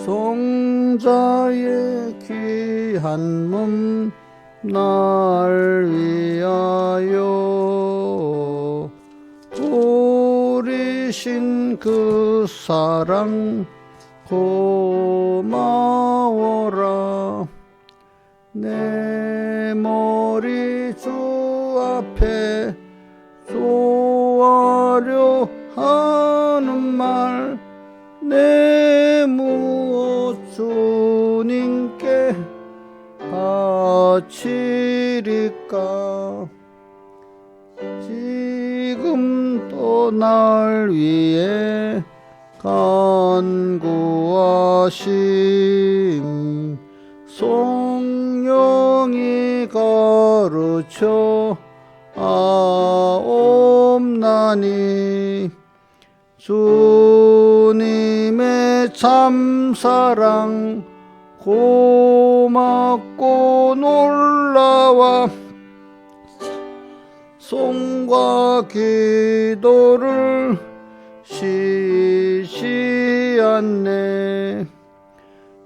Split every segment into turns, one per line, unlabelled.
성자의 귀한 몸 날 위하여 버리신 그 사랑 고마워라. 내 머리 주 앞에 쏘아려 하는 말 내 무엇 주님께 바치리까. 지금도 날 위해 간구하심 성령이 가르쳐 아옵나니. 주님의 참사랑 고맙고 놀라와 송과 기도를 쉬지 않네.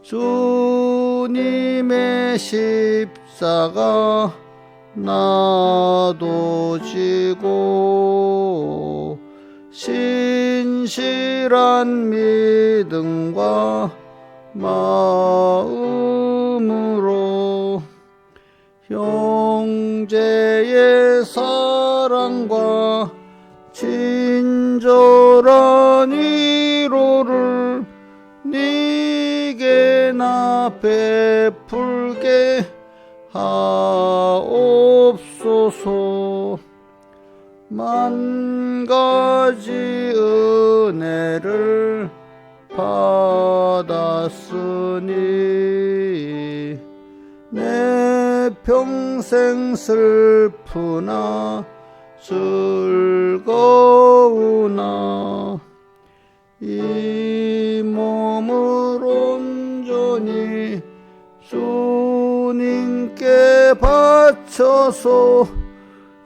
주님의 십자가 나도 지고 신실한 믿음과 마음으로 형제의 사랑과 친절한 위로를 네게 나 베풀게 하옵소서. 만 가지 은혜를 받았으니 내 평생 슬프나 즐거우나 이 몸을 온전히 주님께 바쳐서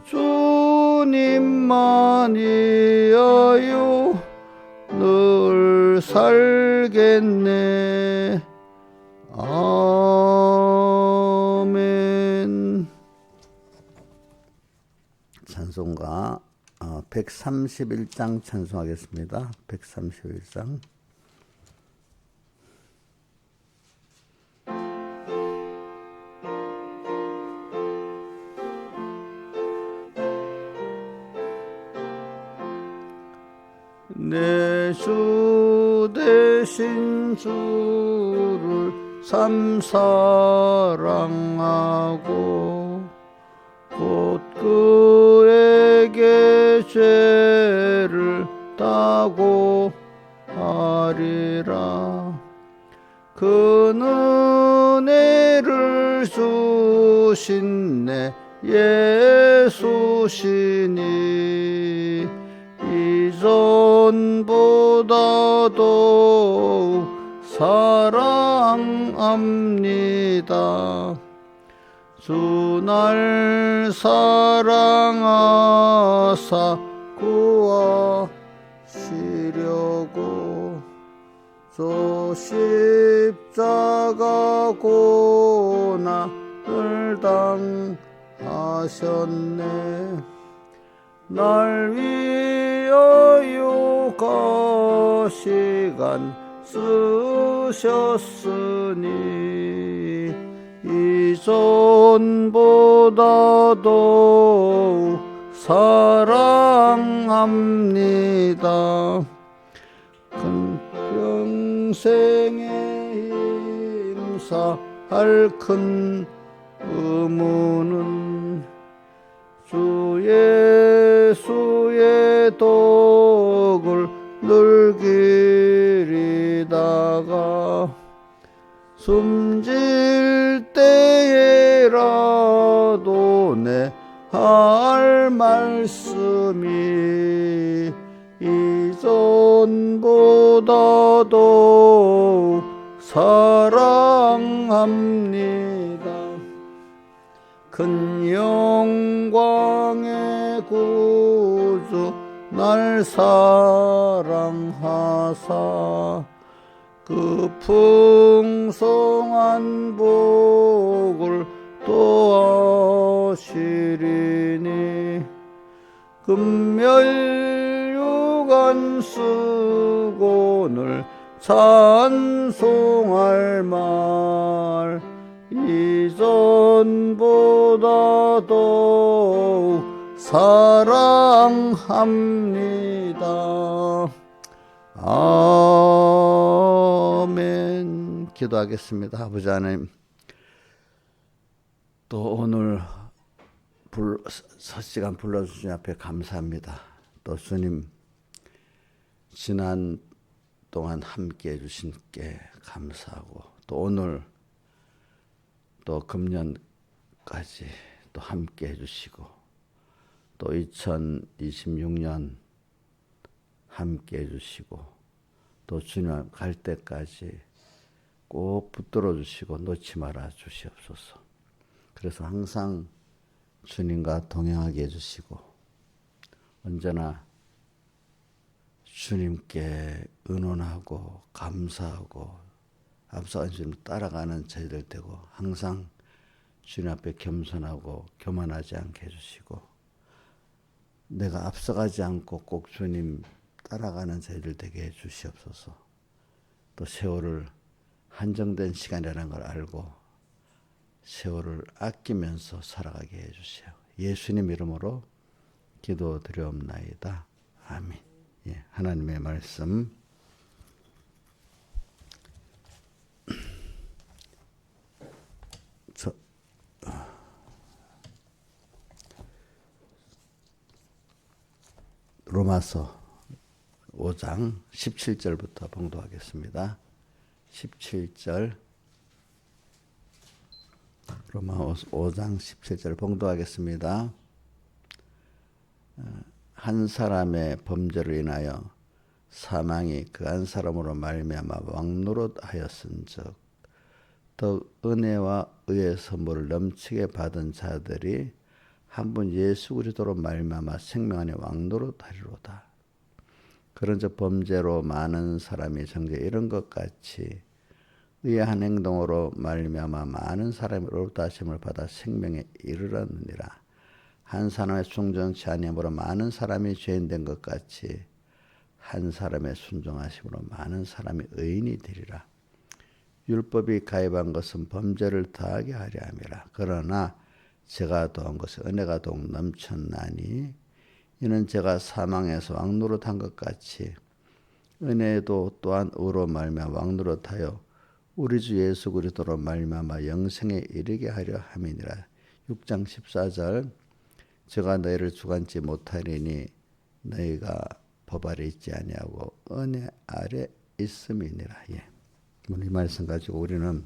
주님만 위하여 늘 살겠네. 아멘. 찬송가 131장 찬송하겠습니다. 131장. 내 주 되신 주를 참 사랑하고 곧 그에게 죄를 따고 하리라. 그 은혜를 주신 내 예수시니 이전보다도 사랑합니다. 주 날 사랑하사 구하시려고 저 십자가 고난을 당하셨네. 날 위하여 가시간 쓰셨으니 이전보다도 사랑합니다. 큰 평생에 힘사할 큰 의무는 주 예수의 덕을 늘기리다가 숨질 때에라도 내 할 말씀이 이전보다도 사랑합니다. 큰 영광의 구주 날 사랑하사 그 풍성한 복을 또하시리니 금멸유관 수곤을 찬송할 말 이전보다 더욱 사랑합니다. 아멘. 기도하겠습니다. 아버지 하나님, 또 오늘 첫 시간 불러주신 앞에 감사합니다. 또 주님 지난 동안 함께 해주신 게 감사하고, 또 오늘 또 금년까지 또 함께 해주시고, 또 2026년 함께 해주시고, 또 주님 갈 때까지 꼭 붙들어 주시고 놓지 말아 주시옵소서. 그래서 항상 주님과 동행하게 해주시고, 언제나 주님께 의논하고 감사하고 앞서간 주님 따라가는 저희들 되고, 항상 주님 앞에 겸손하고 교만하지 않게 해주시고, 내가 앞서가지 않고 꼭 주님 따라가는 저희들 되게 해주시옵소서. 또 세월을 한정된 시간이라는 걸 알고 세월을 아끼면서 살아가게 해주세요. 예수님 이름으로 기도드리옵나이다. 아멘. 예, 하나님의 말씀 로마서 5장 17절부터 봉독하겠습니다. 17절, 로마 5장 17절 봉독하겠습니다. 한 사람의 범죄로 인하여 사망이 그 한 사람으로 말미암아 왕노릇하였은즉 더 은혜와 의의 선물을 넘치게 받은 자들이 한 분 예수 그리스도로 말미암아 생명 안에 왕노릇하리로다. 그런즉 범죄로 많은 사람이 정죄 이런 것 같이 의의 한 행동으로 말미암아 많은 사람이 의롭다 하심을 받아 생명에 이르렀느니라. 한 사람의 순종치 아니함으로 많은 사람이 죄인 된 것 같이 한 사람의 순종하심으로 많은 사람이 의인이 되리라. 율법이 가입한 것은 범죄를 더하게 하려 함이라. 그러나 제가 더한 것은 은혜가 더욱 넘쳤나니 이는 제가 사망에서 왕노릇한 것 같이 은혜도 또한 의로 말미암아 왕노릇하여 우리 주 예수 그리스도로 말미암아 영생에 이르게 하려 함이니라. 6장 14절 제가 너희를 주관치 못하리니 너희가 법 아래 있지 아니하고 은혜 아래 있음이니라. 예. 이 말씀 가지고 우리는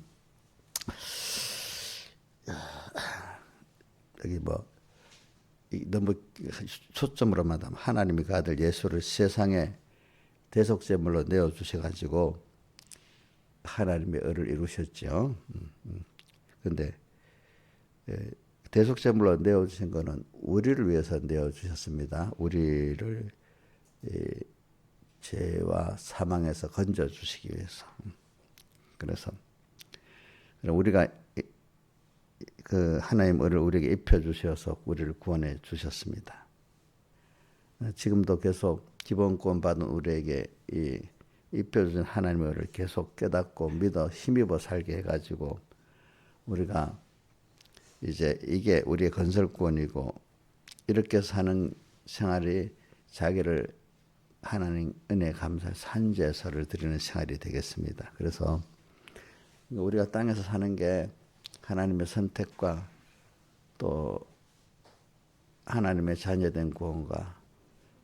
여기 너무 초점으로만 하면 하나님이 그 아들 예수를 세상에 대속제물로 내어주셔가지고 하나님의 의를 이루셨죠. 그런데 대속제물로 내어주신 것은 우리를 위해서 내어주셨습니다. 우리를 죄와 사망에서 건져주시기 위해서. 그래서 우리가 그 하나님 의를 우리에게 입혀주셔서 우리를 구원해 주셨습니다. 지금도 계속 기본권 받은 우리에게 이 입혀주신 하나님의 의를 계속 깨닫고 믿어 힘입어 살게 해가지고 우리가 이제 이게 우리의 건설권이고 이렇게 사는 생활이 자기를 하나님 은혜 감사 산제서를 드리는 생활이 되겠습니다. 그래서 우리가 땅에서 사는 게 하나님의 선택과 또 하나님의 자녀된 구원과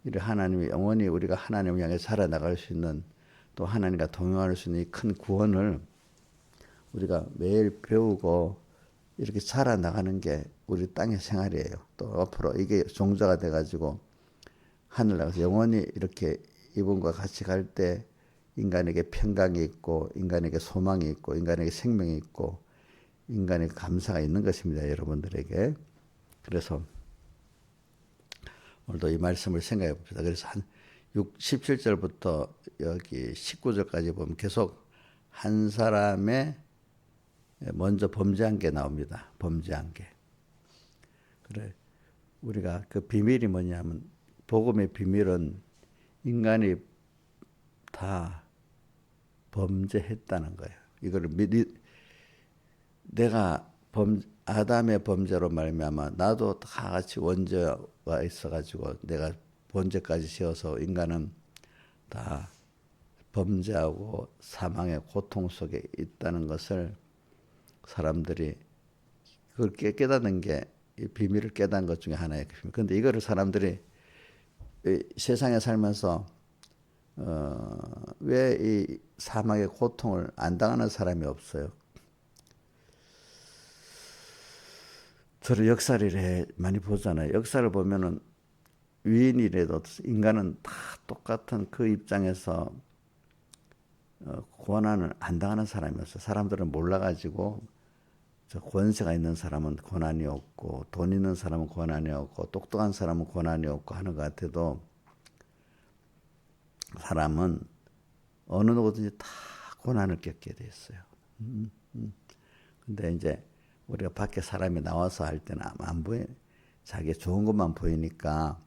이를 하나님이 영원히 우리가 하나님을 향해 살아나갈 수 있는 또 하나님과 동행할 수 있는 이 큰 구원을 우리가 매일 배우고 이렇게 살아나가는 게 우리 땅의 생활이에요. 또 앞으로 이게 종자가 돼가지고 하늘 나가서 영원히 이렇게 이분과 같이 갈 때 인간에게 평강이 있고 인간에게 소망이 있고 인간에게 생명이 있고 인간에게 감사가 있는 것입니다. 여러분들에게. 그래서 오늘도 이 말씀을 생각해 봅시다. 그래서 한 17절부터 여기 19절까지 보면 계속 한 사람의 먼저 범죄한 게 나옵니다. 범죄한 게. 그래. 우리가 그 비밀이 뭐냐면 복음의 비밀은 인간이 다 범죄했다는 거예요. 이거를 내가 아담의 범죄로 말미암아 나도 다 같이 원죄가 있어가지고 내가 본죄까지 지어서 인간은 다 범죄하고 사망의 고통 속에 있다는 것을 사람들이 그걸 깨닫는 게 비밀을 깨닫는 것 중에 하나예요. 그런데 이거를 사람들이 세상에 살면서 왜 이 사망의 고통을 안 당하는 사람이 없어요. 저를 역사를 많이 보잖아요. 역사를 보면은 위인이라도 인간은 다 똑같은 그 입장에서 고난을 안 당하는 사람이 없어요. 사람들은 몰라가지고 저 권세가 있는 사람은 고난이 없고 돈 있는 사람은 고난이 없고 똑똑한 사람은 고난이 없고 하는 것 같아도 사람은 어느 누구든지 다 고난을 겪게 돼 있어요. 근데 이제 우리가 밖에 사람이 나와서 할 때는 안 보여. 자기 좋은 것만 보이니까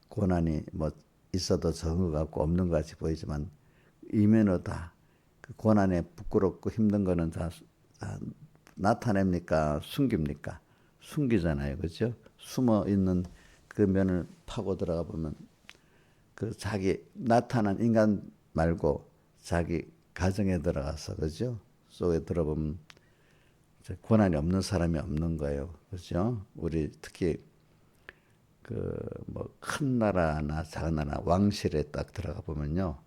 고난이 뭐 있어도 적은 것 같고 없는 것 같이 보이지만 이면으로 다 그 고난에 부끄럽고 힘든 거는 다 나타냅니까? 숨깁니까? 숨기잖아요. 그죠? 숨어 있는 그 면을 파고 들어가 보면 그 자기 나타난 인간 말고 자기 가정에 들어가서 그죠? 속에 들어보면 고난이 없는 사람이 없는 거예요. 그죠? 우리 특히 그 뭐 큰 나라나 작은 나라 왕실에 딱 들어가 보면요.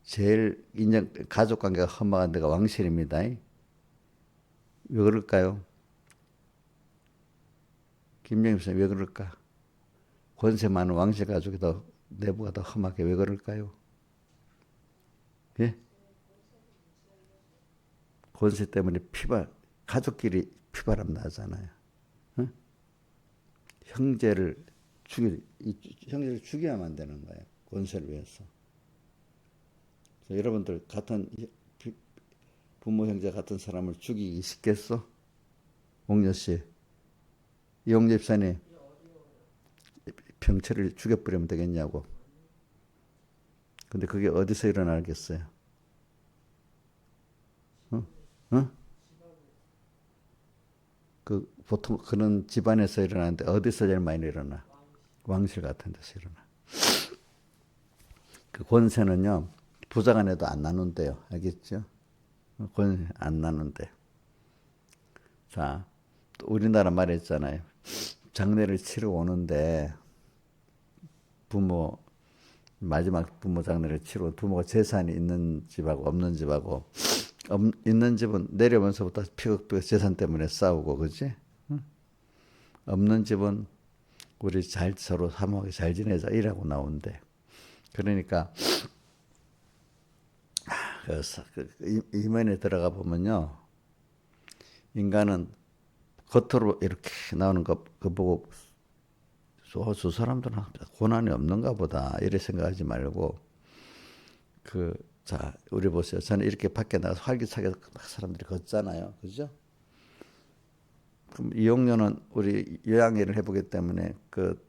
제일 인정 가족 관계가 험악한 데가 왕실입니다. 왜 그럴까요? 김영임 선생 왜 그럴까? 권세 많은 왕실 가족이 더 내부가 더 험하게 왜 그럴까요? 예? 권세 때문에 가족끼리 피바람 나잖아요. 응? 형제를 죽여야만 되는 거예요. 권세를 위해서. 여러분들 같은 부모 형제 같은 사람을 죽이기 쉽겠어? 옥녀 씨, 이옥녀 집사님 병철을 죽여버리면 되겠냐고. 근데 그게 어디서 일어나겠어요? 어? 어? 그 보통 그런 집안에서 일어나는데 어디서 제일 많이 일어나? 왕실 같은 데서 일어나. 그 권세는요 부자간에도 안 나눈대요. 알겠죠? 권세 안 나눈대. 자, 또 우리나라 말했잖아요. 장례를 치러 오는데 마지막 부모 장례를 치러 부모가 재산이 있는 집하고 없는 집하고 있는 집은 내려오면서부터 피극피극 재산 때문에 싸우고 그지? 없는 집은 우리 서로 사모하게 잘 지내자 이라고 나온대. 그러니까 이면에 들어가 보면요. 인간은 겉으로 이렇게 나오는 거 보고 저 사람들은 고난이 없는가 보다 이렇게 생각하지 말고 자 우리 보세요. 저는 이렇게 밖에 나가서 활기차게 막 사람들이 걷잖아요. 그죠? 그럼 이용료는 우리 요양일을 해보기 때문에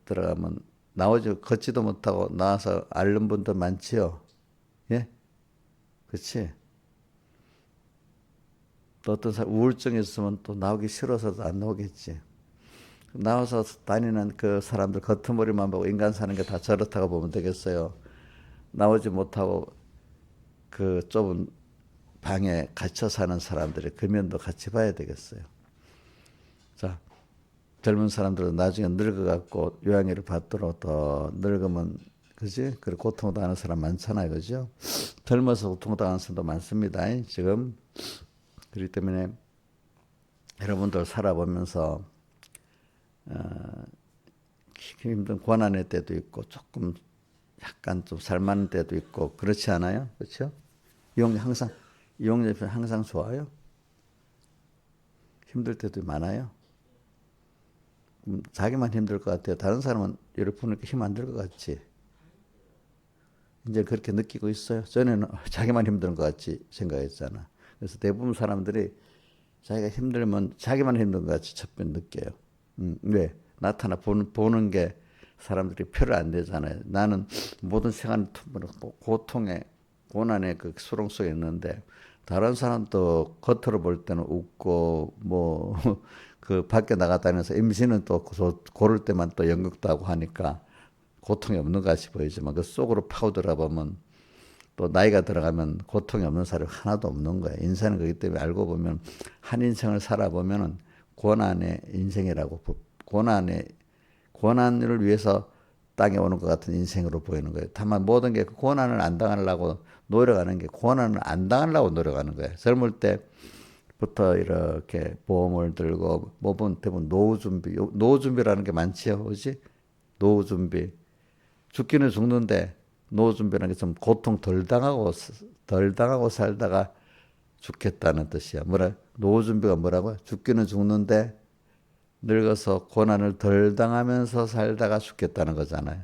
들어가면 나오지 걷지도 못하고 나와서 앓는 분도 많지요. 예? 그렇지? 또 어떤 사람 우울증이 있으면 또 나오기 싫어서도 안 나오겠지. 나와서 다니는 그 사람들 겉머리만 보고 인간 사는 게 다 저렇다고 보면 되겠어요. 나오지 못하고 그 좁은 방에 갇혀 사는 사람들의 그 면도 같이 봐야 되겠어요. 자, 젊은 사람들은 나중에 늙어갖고 요양위를 받도록 더 늙으면 그지? 그리고 고통당하는 사람 많잖아요. 그죠? 젊어서 고통당하는 사람도 많습니다. 지금. 그렇기 때문에 여러분들 살아보면서 힘든 고난의 때도 있고 조금 약간 좀 살만한 때도 있고 그렇지 않아요? 그렇죠? 이용재 항상 좋아요? 힘들 때도 많아요? 자기만 힘들 것 같아요. 다른 사람은 이렇게 보니까 힘 안 들 것 같지? 이제 그렇게 느끼고 있어요. 전에는 자기만 힘든 것 같이 생각했잖아. 그래서 대부분 사람들이 자기가 힘들면 자기만 힘든 것 같이 첫번 느껴요. 왜? 나타나 보는 게 사람들이 표를 안 내잖아요. 나는 모든 생활 고통에 고난의 그 수렁 속에 있는데 다른 사람도 겉으로 볼 때는 웃고 뭐 그 밖에 나가다니면서 임신은 또 고를 때만 또 연극도 하고 하니까 고통이 없는 것 같이 보이지만 그 속으로 파고들어 보면 또 나이가 들어가면 고통이 없는 사람이 하나도 없는 거예요. 인생은 그렇기 때문에 알고 보면 한 인생을 살아보면은 고난의 인생이라고 고난을 위해서 땅에 오는 것 같은 인생으로 보이는 거예요. 다만 모든 게 그 고난을 안 당하려고 노력하는 게 고난을 안 당하려고 노력하는 거예요. 젊을 때부터 이렇게 보험을 들고 대부분 노후 준비라는 게 많지요, 그지? 노후 준비. 죽기는 죽는데 노후 준비라는 게 좀 고통 덜 당하고 살다가 죽겠다는 뜻이야. 노후 준비가 뭐라고? 죽기는 죽는데 늙어서 고난을 덜 당하면서 살다가 죽겠다는 거잖아요.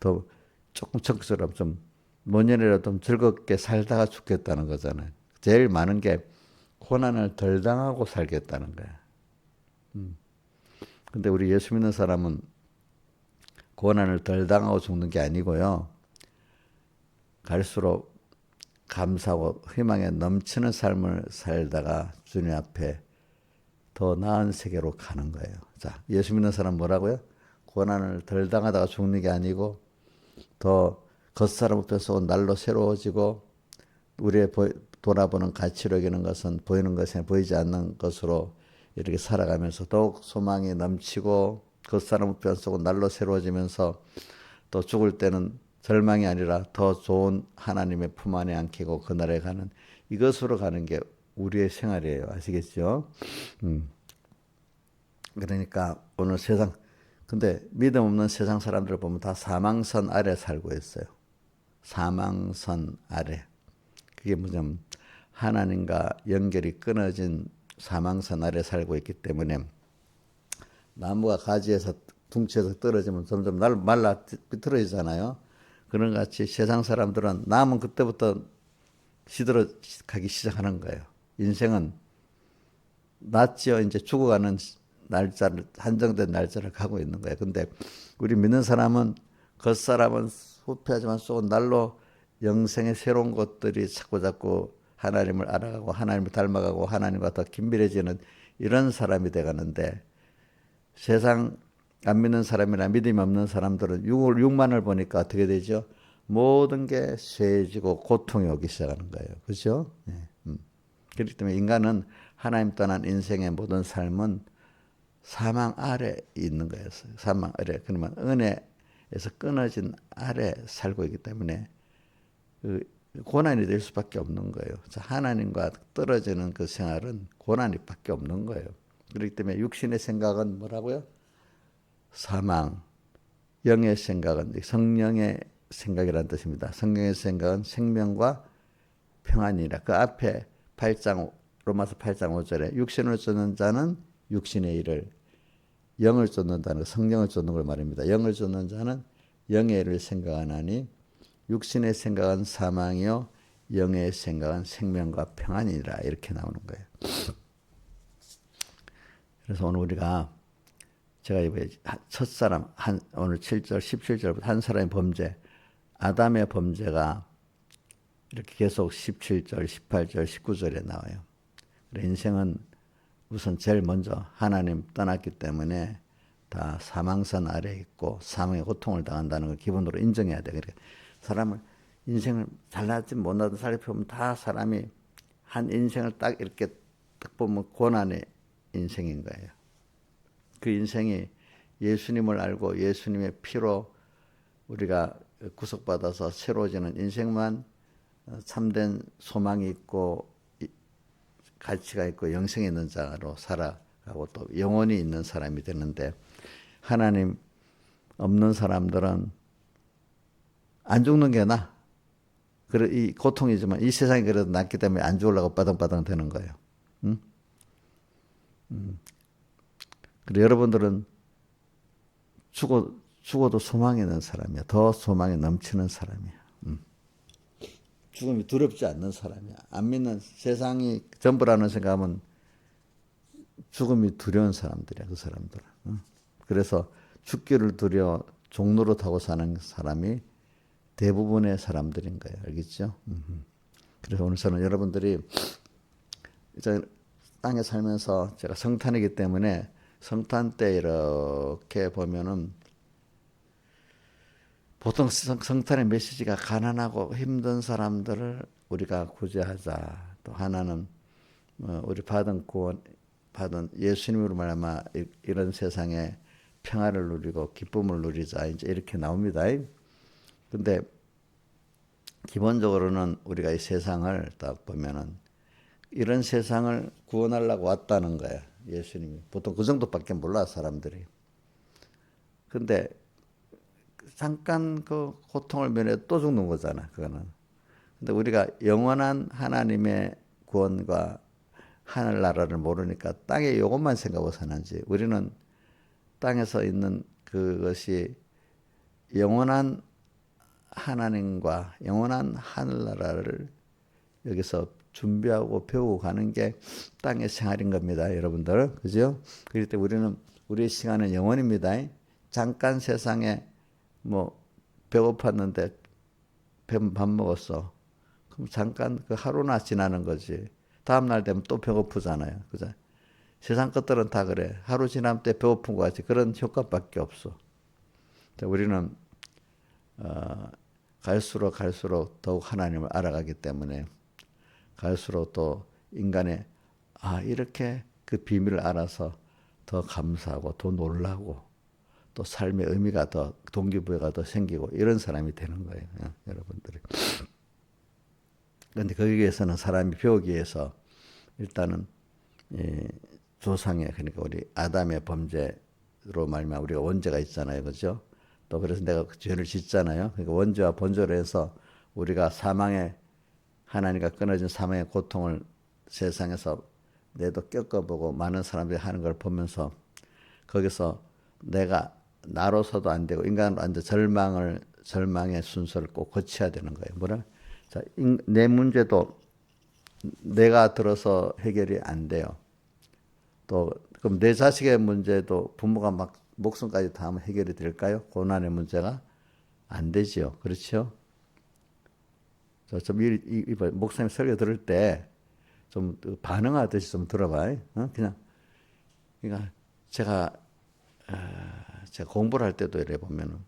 더 조금 청처럼 좀 노년이라도 좀 즐겁게 살다가 죽겠다는 거잖아요. 제일 많은 게 고난을 덜 당하고 살겠다는 거야. 근데 우리 예수 믿는 사람은 고난을 덜 당하고 죽는 게 아니고요. 갈수록 감사하고 희망에 넘치는 삶을 살다가 주님 앞에 더 나은 세계로 가는 거예요. 자, 예수 믿는 사람 뭐라고요? 고난을 덜 당하다가 죽는 게 아니고 더 겉사람 앞에서 날로 새로워지고 우리의 돌아보는 가치로 여기는 것은 보이는 것에 보이지 않는 것으로 이렇게 살아가면서 더욱 소망이 넘치고 겉사람 앞에서 날로 새로워지면서 또 죽을 때는 절망이 아니라 더 좋은 하나님의 품 안에 안기고 그날에 가는 이것으로 가는 게 우리의 생활이에요. 아시겠죠? 그러니까 오늘 세상 근데 믿음 없는 세상 사람들을 보면 다 사망선 아래 살고 있어요. 사망선 아래. 그게 뭐냐면 하나님과 연결이 끊어진 사망선 아래 살고 있기 때문에 나무가 가지에서 둥치에서 떨어지면 점점 말라 비틀어지잖아요. 그런 같이 세상 사람들은 남은 그때부터 시들어 가기 시작하는 거예요. 인생은 낫지요. 이제 죽어가는 날짜를 한정된 날짜를 가고 있는 거예요. 근데 우리 믿는 사람은 겉사람은 후패하지만 속은 날로 영생의 새로운 것들이 자꾸 하나님을 알아가고 하나님을 닮아가고 하나님과 더 긴밀해지는 이런 사람이 돼가는데 세상 안 믿는 사람이나 믿음이 없는 사람들은 육만을 보니까 어떻게 되죠? 모든 게 쇠해지고 고통이 오기 시작하는 거예요. 그렇죠? 네. 그렇기 때문에 인간은 하나님 떠난 인생의 모든 삶은 사망 아래 있는 거예요. 사망 아래. 그러면 은혜에서 끊어진 아래 살고 있기 때문에 그 고난이 될 수밖에 없는 거예요. 하나님과 떨어지는 그 생활은 고난이 밖에 없는 거예요. 그렇기 때문에 육신의 생각은 뭐라고요? 사망. 영의 생각은 성령의 생각이라는 뜻입니다. 성령의 생각은 생명과 평안이라. 그 앞에 8장 로마서 8장 5절에 육신을 쫓는 자는 육신의 일을 영을 쫓는다는 성령을 쫓는 걸 말입니다. 영을 쫓는 자는 영의 일을 생각하나니 육신의 생각은 사망이요 영의 생각은 생명과 평안이라 이렇게 나오는 거예요. 그래서 오늘 우리가 제가 이번에 첫사람 오늘 7절 17절부터 한 사람의 범죄 아담의 범죄가 이렇게 계속 17절 18절 19절에 나와요. 인생은 우선 제일 먼저 하나님 떠났기 때문에 다 사망선 아래 있고 사망의 고통을 당한다는 걸 기본으로 인정해야 돼. 그러니까 사람을 인생을 잘나든 못나든 살펴보면 다 사람이 한 인생을 딱 이렇게 딱 보면 고난의 인생인 거예요. 그 인생이 예수님을 알고 예수님의 피로 우리가 구속받아서 새로워지는 인생만 참된 소망이 있고 가치가 있고 영생이 있는 자로 살아가고 또 영원히 있는 사람이 되는데 하나님 없는 사람들은 안 죽는 게 나아. 이 고통이지만 이 세상이 그래도 낫기 때문에 안 죽으려고 빠덩빠덩 되는 거예요. 응? 그리고 여러분들은 죽어도 소망이 있는 사람이야. 더 소망이 넘치는 사람이야. 죽음이 두렵지 않는 사람이야. 안 믿는 세상이 전부라는 생각하면 죽음이 두려운 사람들이야. 그 사람들은. 그래서 죽기를 두려워 종로로 타고 사는 사람이 대부분의 사람들인 거예요. 알겠죠? 그래서 오늘 저는 여러분들이 이제 땅에 살면서 제가 성탄이기 때문에 성탄 때 이렇게 보면은 보통 성탄의 메시지가 가난하고 힘든 사람들을 우리가 구제하자. 또 하나는 우리 받은 구원, 받은 예수님으로 말하면 이런 세상에 평화를 누리고 기쁨을 누리자. 이제 이렇게 나옵니다. 근데 기본적으로는 우리가 이 세상을 딱 보면은 이런 세상을 구원하려고 왔다는 거야. 예수님이. 보통 그 정도밖에 몰라 사람들이. 근데 잠깐 그 고통을 면해 또 죽는 거잖아. 그거는. 근데 우리가 영원한 하나님의 구원과 하늘나라를 모르니까 땅에 이것만 생각하고 사는지 우리는 땅에서 있는 그것이 영원한 하나님과 영원한 하늘나라를 여기서 준비하고 배우고 가는 게 땅의 생활인 겁니다. 여러분들. 그죠? 그럴 때 우리는 우리의 시간은 영원입니다. 잠깐 세상에 뭐 배고팠는데 밥 먹었어. 그럼 잠깐 그 하루나 지나는 거지. 다음 날 되면 또 배고프잖아요. 그죠? 세상 것들은 다 그래. 하루 지나면 때 배고픈 것 같이 그런 효과밖에 없어. 우리는 갈수록 더욱 하나님을 알아가기 때문에 갈수록 또 인간의 이렇게 그 비밀을 알아서 더 감사하고 더 놀라고 또 삶의 의미가 더 동기부여가 더 생기고 이런 사람이 되는 거예요. 여러분들이. 그런데 거기에 위해서는 사람이 배우기 위해서 일단은 조상의 그러니까 우리 아담의 범죄로 말미암아 우리가 원죄가 있잖아요. 그렇죠? 또 그래서 내가 그 죄를 짓잖아요. 그러니까 원죄와 본죄로 해서 우리가 사망의 하나님과 끊어진 사망의 고통을 세상에서 내도 겪어보고 많은 사람들이 하는 걸 보면서 거기서 내가 나로서도 안 되고 인간으로 안 돼 절망의 순서를 꼭 거쳐야 되는 거예요. 뭐라? 자, 내 문제도 내가 들어서 해결이 안 돼요. 또 그럼 내 자식의 문제도 부모가 막 목숨까지 다 하면 해결이 될까요? 고난의 문제가 안 되지요. 그렇죠? 좀 목사님 설교 들을 때 좀 반응하듯이 좀 들어봐요. 그냥 그러니까 제가 공부를 할 때도 이래 보면은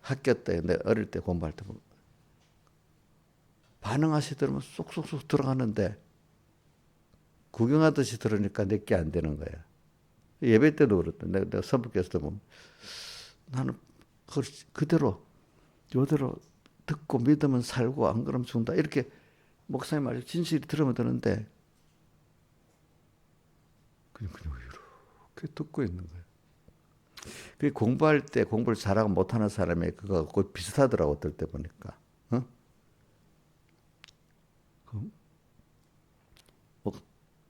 학교 때 내 어릴 때 공부할 때 보면 반응하시더라면 쏙쏙쏙 들어가는데 구경하듯이 들으니까 내게 안 되는 거야. 예배 때도 그렇다. 내가 선부께서도 보면 나는 그걸 그대로 이대로 듣고 믿으면 살고 안 그러면 죽는다. 이렇게 목사님 말이 진실이 들으면 되는데 그냥 이렇게 듣고 있는 거야. 그 공부할 때 공부를 잘하고 못하는 사람이 그거 거의 비슷하더라고 어떨 때 보니까.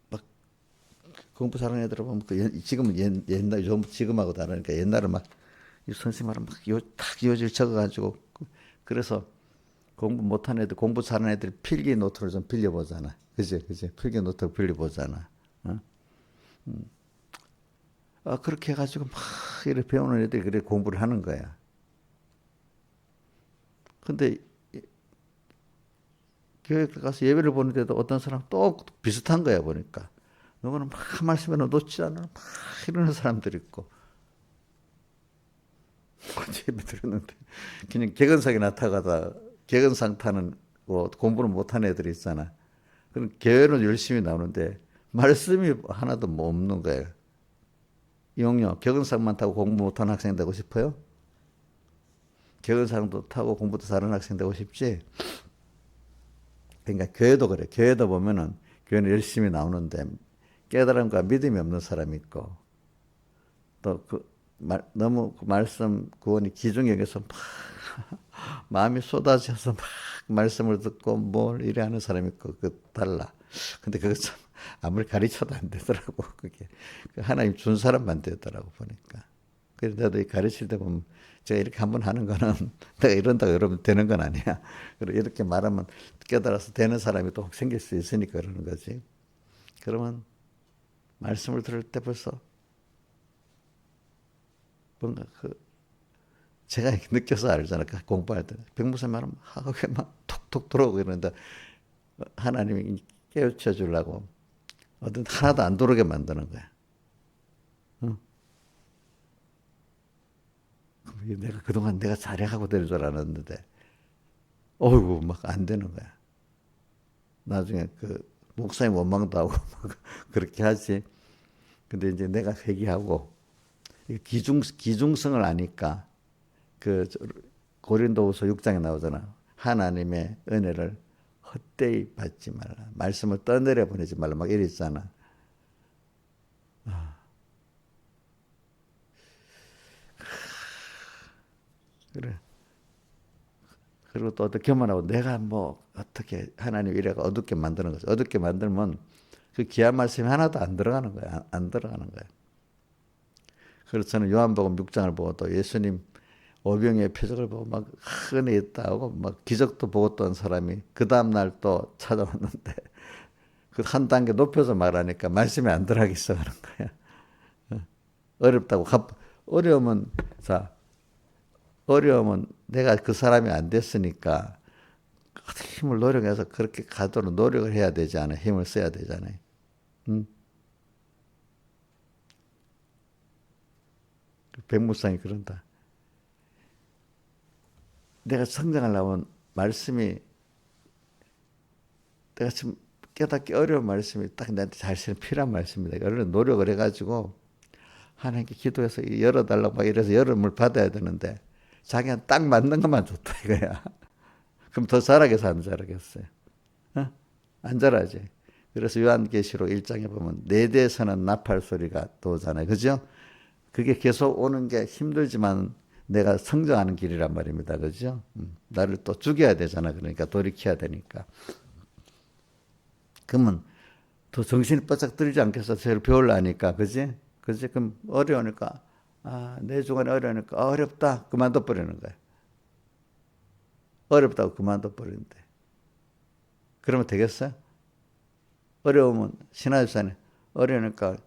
막 공부 잘하는 애들 보면 지금은 옛날 지금하고 다르니까 옛날에 막 선생님하고 딱 요지를 적어가지고 그래서 공부 못하는 애들 공부 잘하는 애들 필기 노트를 좀 빌려보잖아. 그지 필기 노트를 빌려보잖아. 그렇게 해가지고 막 이렇게 배우는 애들이 그래 공부를 하는 거야. 근데 교회 가서 예배를 보는데도 어떤 사람 또 비슷한 거야 보니까. 누구는 막 말씀을 놓지 않아 막 이러는 사람들이 있고. 예배 드렸는데 그냥 개근상에 타가다 개근상 타는 공부를 못하는 애들이 있잖아. 그럼 교회는 열심히 나오는데 말씀이 하나도 뭐 없는 거예요. 이용요 개근상만 타고 공부 못하는 학생 되고 싶어요? 개근상도 타고 공부도 잘하는 학생 되고 싶지? 그러니까 교회도 그래. 교회도 보면은 교회는 열심히 나오는데 깨달음과 믿음이 없는 사람이 있고 또 너무 말씀 구원이 기중에 여기서 막 마음이 쏟아져서 막 말씀을 듣고 뭘 이래 하는 사람이 있고 달라. 근데 그거 참 아무리 가르쳐도 안 되더라고. 그게 하나님 준 사람만 되더라고 보니까. 그래서 나도 가르칠 때 보면 제가 이렇게 한번 하는 거는 내가 이런다고 여러분 되는 건 아니야. 그리고 이렇게 말하면 깨달아서 되는 사람이 또 생길 수 있으니까 그러는 거지. 그러면 말씀을 들을 때 벌써 뭔가 제가 느껴서 알잖아. 공부할 때. 백무사 말하면 하루에 막 톡톡 들어오고 이러는데 하나님이 깨우쳐 주려고 어떤 하나도 안 들어오게 만드는 거야. 응? 내가 그동안 내가 잘해가고 될 줄 알았는데, 어이구, 막 안 되는 거야. 나중에 목사님 원망도 하고 막 그렇게 하지. 근데 이제 내가 회개하고, 기중성을 아니까, 고린도후서 6장에 나오잖아. 하나님의 은혜를 헛되이 받지 말라. 말씀을 떠내려 보내지 말라. 막 이랬잖아. 그래. 그리고 또 어떻게 교만하고 내가 뭐 어떻게 하나님 이래가 어둡게 만드는 거죠. 어둡게 만들면 그 귀한 말씀이 하나도 안 들어가는 거야. 안 들어가는 거야. 그래서 저는 요한복음 6장을 보고 또 예수님 오병이의 표적을 보고 막 은혜 있다고 막 기적도 보고 또 한 사람이 그 다음날 또 찾아왔는데 그 한 단계 높여서 말하니까 말씀이 안 들어가기 시작하는 거야. 어렵다고. 어려우면, 자, 어려우면 내가 그 사람이 안 됐으니까 힘을 노력해서 그렇게 가도록 노력을 해야 되지 않아요. 힘을 써야 되잖아요. 응? 백무상이 그런다. 내가 성장하려면 말씀이, 내가 지금 깨닫기 어려운 말씀이 딱 나한테 잘 쓰는 필요한 말씀입니다. 그러니까 노력을 해가지고 하나님께 기도해서 열어달라고 막 이래서 열음을 받아야 되는데 자기가 딱 맞는 것만 좋다 이거야. 그럼 더 잘하겠어, 안 잘하겠어요? 어? 안 잘하지. 그래서 요한계시록 1장에 보면 내 대에서는 나팔 소리가 도잖아요. 그죠? 그게 계속 오는 게 힘들지만 내가 성장하는 길이란 말입니다. 그죠? 나를 또 죽여야 되잖아. 그러니까 돌이켜야 되니까. 그러면 더 정신이 바짝 들지 않겠어? 저를 배우려니까. 그지? 그지? 그럼 어려우니까, 내 중간에 어려우니까, 어렵다. 그만둬 버리는 거야. 어렵다고 그만둬 버리는데. 그러면 되겠어요? 어려우면, 신하유산에 어려우니까,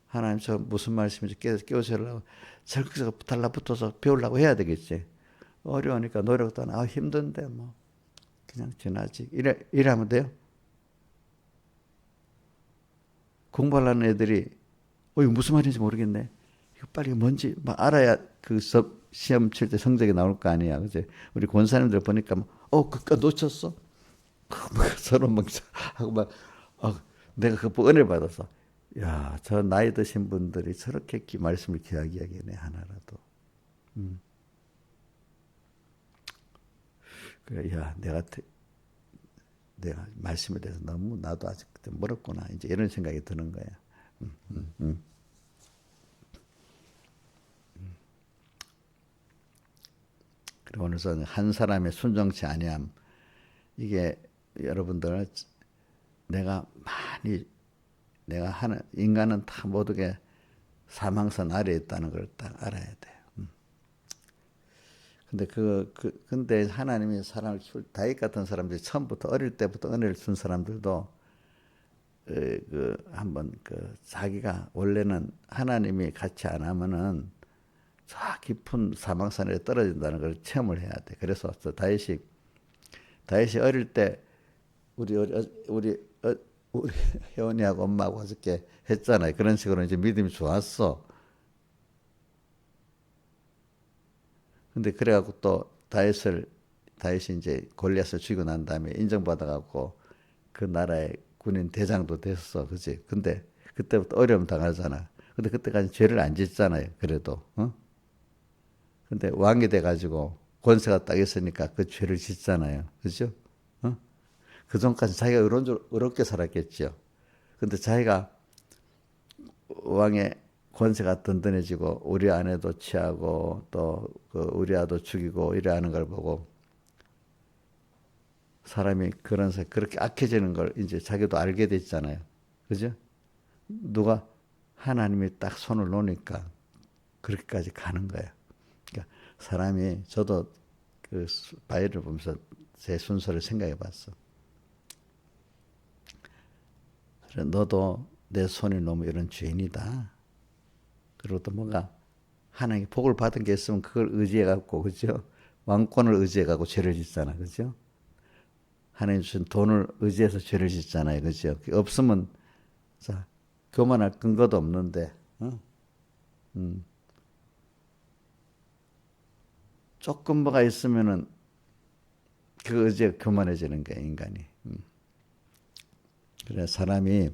하나님 저 무슨 말씀인지 깨우쳐달라고 절극해서 달라붙어서 배우려고 해야 되겠지. 어려우니까 노력도 안 하고, 힘든데, 뭐, 그냥 지나지. 이래하면 돼요? 공부하려는 애들이 이거 무슨 말인지 모르겠네. 이거 빨리 뭔지 막 알아야 그 시험 칠 때 성적이 나올 거 아니야. 그지? 우리 권사님들 보니까 그거 놓쳤어? 막 서로 막 하고 막 내가 그 은혜 받아서 야, 저 나이 드신 분들이 저렇게 말씀을 귀하게 하겠네 하나라도. 그래, 야, 내가 말씀에 대해서 너무 나도 아직 멀었구나. 이제 이런 생각이 드는 거야. 그리고 오늘서 한 사람의 순종치 아니함. 이게 여러분들 내가 하는 인간은 다 모두게 사망선 아래에 있다는 걸 딱 알아야 돼요. 근데 하나님이 사람을 키울 다윗 같은 사람들이 처음부터 어릴 때부터 은혜를 준 사람들도 한번 자기가 원래는 하나님이 같이 안 하면은 저 깊은 사망산에 떨어진다는 걸 체험을 해야 돼. 그래서 다윗이 어릴 때 우리 혜원이하고 엄마하고 어저께 했잖아요. 그런 식으로 이제 믿음이 좋았어. 근데 그래갖고 또 다윗이 이제 골리앗을 죽이고 난 다음에 인정받아갖고 그 나라의 군인 대장도 됐어. 그지? 근데 그때부터 어려움 당하잖아. 근데 그때까지 죄를 안 짓잖아요. 그래도, 근데 왕이 돼가지고 권세가 딱 있으니까 그 죄를 짓잖아요. 그죠? 그 전까지 자기가 의롭게 살았겠죠. 근데 자기가 왕의 권세가 든든해지고 우리 아내도 취하고 또 우리 아도 죽이고 이래 하는 걸 보고 사람이 그렇게 악해지는 걸 이제 자기도 알게 됐잖아요. 그죠? 누가 하나님이 딱 손을 놓으니까 그렇게까지 가는 거예요. 그러니까 사람이 저도 그 바이블을 보면서 제 순서를 생각해 봤어. 그래, 너도 내 손이 너무 이런 죄인이다. 그리고 또 뭔가 하나님께 복을 받은 게 있으면 그걸 의지해 갖고, 그죠? 왕권을 의지해 갖고 죄를 짓잖아, 그죠? 하나님 주신 돈을 의지해서 죄를 짓잖아요, 그죠? 없으면 자 교만할 근거도 없는데, 어? 조금 뭐가 있으면은 그 의지가 교만해지는 거야, 인간이. 그래 사람이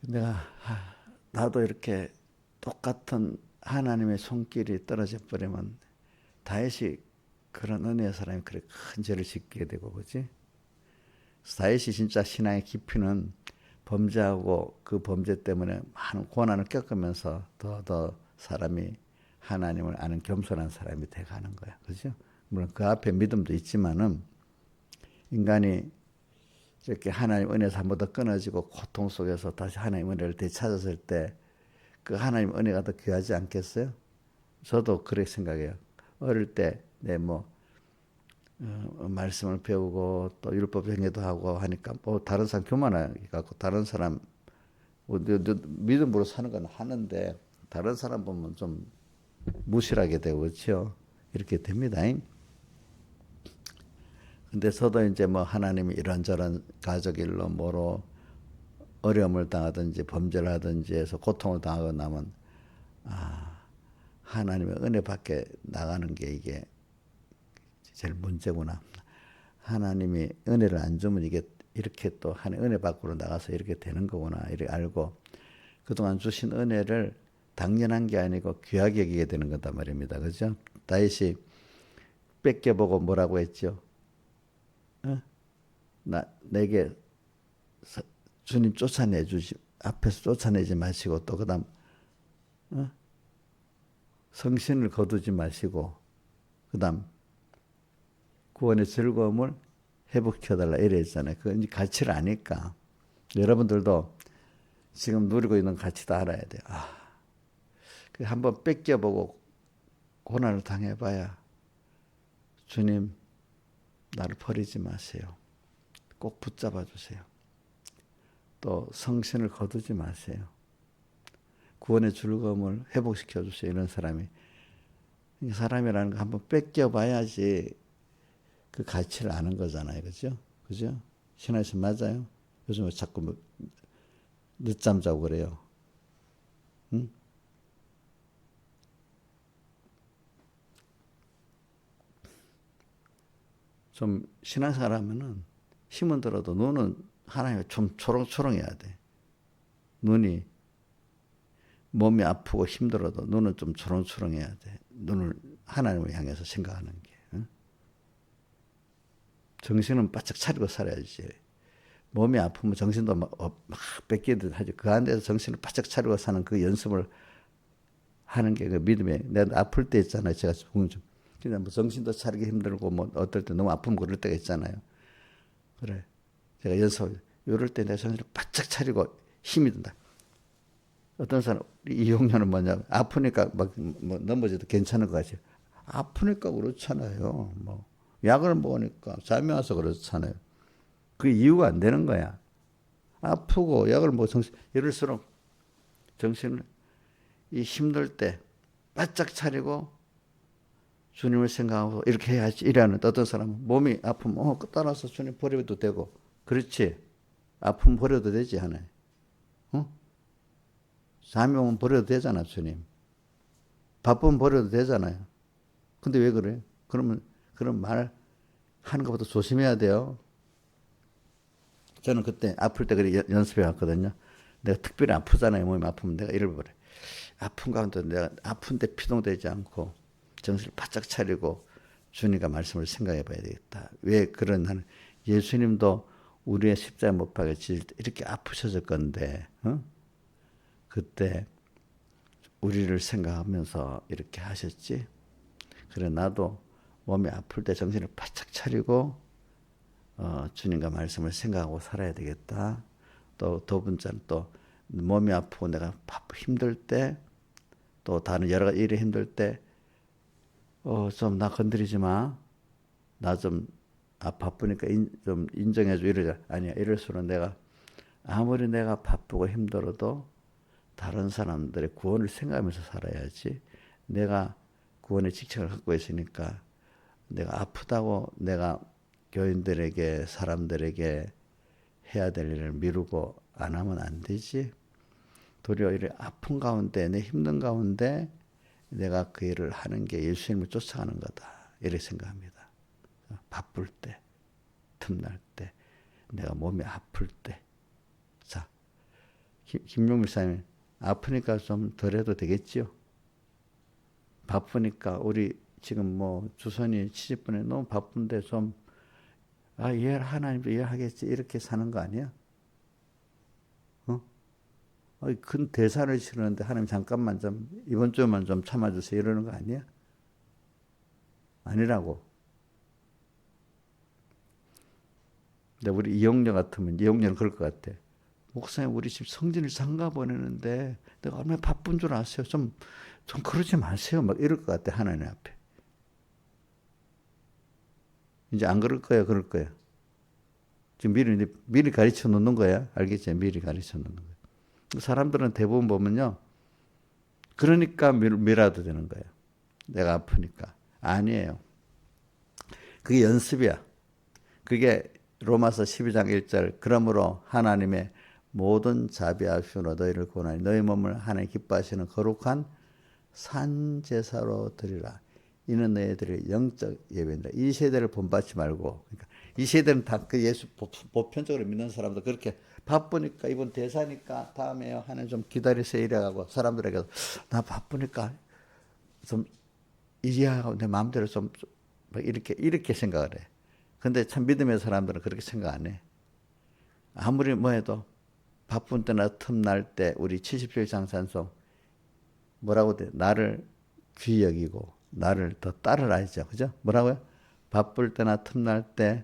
내가 나도 이렇게 똑같은 하나님의 손길이 떨어져 버리면 다윗이 그런 은혜의 사람이 그래 큰 죄를 짓게 되고, 그지? 다윗이 진짜 신앙의 깊이는 범죄하고 그 범죄 때문에 많은 고난을 겪으면서 더 사람이 하나님을 아는 겸손한 사람이 돼가는 거야, 그죠? 물론 그 앞에 믿음도 있지만은 인간이 이렇게 하나님 은혜에서 한 번 더 끊어지고 고통 속에서 다시 하나님 은혜를 되찾았을 때 그 하나님 은혜가 더 귀하지 않겠어요? 저도 그렇게 생각해요. 어릴 때 내 말씀을 배우고 또 율법 행위도 하고 하니까 뭐 다른 사람 교만하게 갖고 다른 사람 믿음으로 사는 건 하는데 다른 사람 보면 좀 무시하게 되고 그렇죠. 이렇게 됩니다. 근데 저도 이제 뭐 하나님이 이런저런 가족 일로 뭐로 어려움을 당하든지 범죄를 하든지 해서 고통을 당하고 나면 하나님의 은혜 밖에 나가는 게 이게 제일 문제구나. 하나님이 은혜를 안 주면 이게 이렇게 또 하나님 은혜 밖으로 나가서 이렇게 되는 거구나 이렇게 알고 그동안 주신 은혜를 당연한 게 아니고 귀하게 여기게 되는 거단 말입니다. 그죠? 다윗이 뺏겨보고 뭐라고 했죠? 내게 주님 쫓아내주지 앞에서 쫓아내지 마시고 또 그다음 성신을 거두지 마시고 그다음 구원의 즐거움을 회복해달라 이랬잖아요. 그건 이제 가치를 아니까 여러분들도 지금 누리고 있는 가치도 알아야 돼요. 한번 뺏겨보고 고난을 당해봐야 주님 나를 버리지 마세요. 꼭 붙잡아 주세요. 또 성신을 거두지 마세요. 구원의 즐거움을 회복시켜 주세요. 이런 사람이 사람이라는 거 한번 뺏겨봐야지 그 가치를 아는 거잖아요. 그죠? 그죠? 신하신 맞아요? 요즘 자꾸 늦잠 자고 그래요. 응? 좀 신앙생활 하면은 힘은 들어도 눈은 하나님이 좀 초롱초롱해야 돼. 눈이 몸이 아프고 힘들어도 눈은 좀 초롱초롱해야 돼. 눈을 하나님을 향해서 생각하는 게. 응? 정신은 바짝 차리고 살아야지. 몸이 아프면 정신도 막 뺏기듯 하죠. 그 안에서 정신을 바짝 차리고 사는 그 연습을 하는 게 그 믿음의, 내가 아플 때 있잖아요. 제가 그냥 뭐 정신도 차리기 힘들고 뭐 어떨 때 너무 아프면 그럴 때가 있잖아요. 그래. 제가 연습, 이럴 때 내 정신을 바짝 차리고 힘이 든다. 어떤 사람, 이용료는 뭐냐, 아프니까 뭐 넘어져도 괜찮은 것 같아요. 아프니까 그렇잖아요. 뭐, 약을 먹으니까 잠이 와서 그렇잖아요. 그 이유가 안 되는 거야. 아프고 약을 먹고 이럴수록 정신을 이 힘들 때 바짝 차리고 주님을 생각하고 이렇게 해야지 이래는 어떤 사람은 몸이 아프면 따라서 주님 버려도 되고 그렇지. 아픔 버려도 되지 하나요. 잠이 오면 버려도 되잖아 주님. 바쁘면 버려도 되잖아요. 근데 왜 그래? 그러면 그런 말 하는 것보다 조심해야 돼요. 저는 그때 아플 때 그래 연습해 왔거든요. 내가 특별히 아프잖아요. 몸이 아프면 내가 이럴 버려. 아픈 가운데 내가 아픈데 피동되지 않고 정신을 바짝 차리고 주님과 말씀을 생각해 봐야 되겠다. 왜 그런 나는 예수님도 우리의 십자가 못 박혀 질 때 이렇게 아프셨을 건데 그때 우리를 생각하면서 이렇게 하셨지. 그래 나도 몸이 아플 때 정신을 바짝 차리고 주님과 말씀을 생각하고 살아야 되겠다. 또 두 번째는 또 몸이 아프고 내가 힘들 때, 또 다른 여러 가지 일이 힘들 때, 좀 나 건드리지 마. 나 좀, 바쁘니까 좀 인정해줘. 이러자. 아니야. 이럴수록 내가, 아무리 내가 바쁘고 힘들어도 다른 사람들의 구원을 생각하면서 살아야지. 내가 구원의 직책을 갖고 있으니까 내가 아프다고 내가 교인들에게, 사람들에게 해야 될 일을 미루고 안 하면 안 되지. 도리어 이래 아픈 가운데, 내 힘든 가운데 내가 그 일을 하는 게 예수님을 쫓아가는 거다. 이렇게 생각합니다. 바쁠 때, 틈날 때, 내가 몸이 아플 때. 자, 김용미 사님, 아프니까 좀 덜 해도 되겠지요? 바쁘니까 우리 지금 뭐 주선이 70분에 너무 바쁜데 좀, 하나님도 이해하겠지. 이렇게 사는 거 아니야? 큰 대사를 치르는데 하나님 잠깐만 좀 이번 주만 좀 참아주세요 이러는 거 아니야? 아니라고. 근데 우리 이용녀 같으면 이용녀는 그럴 것 같아. 목사님 우리 집 성진을 장가 보내는데 내가 얼마나 바쁜 줄 아세요? 좀 그러지 마세요. 막 이럴 것 같아 하나님 앞에. 이제 안 그럴 거야, 그럴 거야. 지금 미리 가르쳐 놓는 거야. 알겠지? 미리 가르쳐 놓는 거야. 사람들은 대부분 보면요. 그러니까 미라도 되는 거예요. 내가 아프니까. 아니에요. 그게 연습이야. 그게 로마서 12장 1절. 그러므로 하나님의 모든 자비하시고 너희를 구원하니 너희 몸을 하나님 기뻐하시는 거룩한 산제사로 드리라. 이는 너희들의 영적 예배인다. 이 세대를 본받지 말고. 그러니까 이 세대는 다 그 예수 보편적으로 믿는 사람들 그렇게 바쁘니까 이번 대사니까 다음에요. 하나님 좀 기다리세요 이래가고 사람들에게 나 바쁘니까 좀 이해하고 내 마음대로 좀 이렇게 생각을 해. 근데 참 믿음의 사람들은 그렇게 생각 안 해. 아무리 뭐 해도 바쁜 때나 틈날 때 우리 70절 장찬송 뭐라고 돼? 나를 귀히 여기고 나를 더 따르라죠. 그죠? 뭐라고요? 바쁠 때나 틈날 때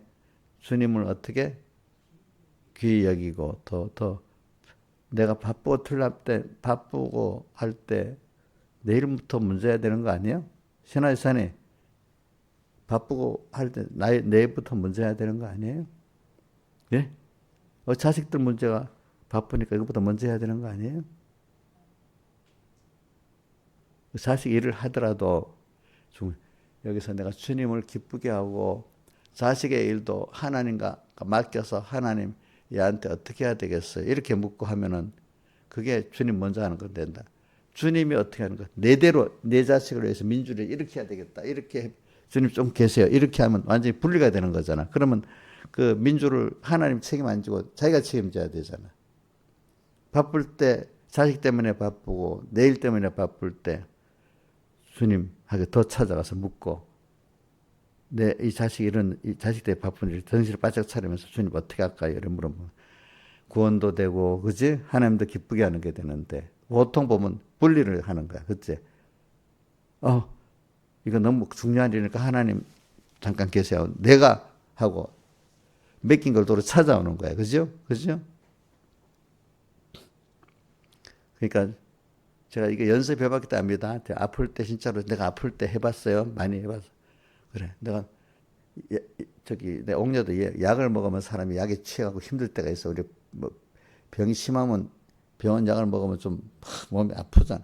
주님을 어떻게 귀히 여기고 더 내가 바쁘고 틈날 때 바쁘고 할 때 내일부터 문제야 되는 거 아니에요? 신하이산이 바쁘고 할 때 내일부터 문제야 되는 거 아니에요? 예? 자식들 문제가 바쁘니까 이것보다 먼저 해야 되는 거 아니에요? 자식 일을 하더라도 여기서 내가 주님을 기쁘게 하고 자식의 일도 하나님과 맡겨서 하나님 얘한테 어떻게 해야 되겠어요? 이렇게 묻고 하면은 그게 주님 먼저 하는 건 된다. 주님이 어떻게 하는 거? 내대로 내 자식을 위해서 민주를 이렇게 해야 되겠다. 이렇게 주님 좀 계세요. 이렇게 하면 완전히 분리가 되는 거잖아. 그러면 그 민주를 하나님 책임 안 지고 자기가 책임져야 되잖아. 바쁠 때 자식 때문에 바쁘고 내일 때문에 바쁠 때 주님하게 더 찾아가서 묻고 이 자식 때문에 바쁜 일 정신을 바짝 차리면서 주님 어떻게 할까요? 이런 물어보면 구원도 되고 그지? 하나님도 기쁘게 하는 게 되는데 보통 보면 분리를 하는 거야. 그치? 이거 너무 중요한 일이니까 하나님 잠깐 계세요. 내가 하고 맡긴 걸 도로 찾아오는 거야. 그죠? 그죠? 그러니까 제가 이게 연습해봤기 때문입니다. 아플 때 진짜로 내가 아플 때 해봤어요. 많이 해봤어. 그래. 내가 내 옥녀도 약을 먹으면 사람이 약에 취해가고 힘들 때가 있어. 우리 뭐 병이 심하면 병원 약을 먹으면 좀 몸이 아프잖아.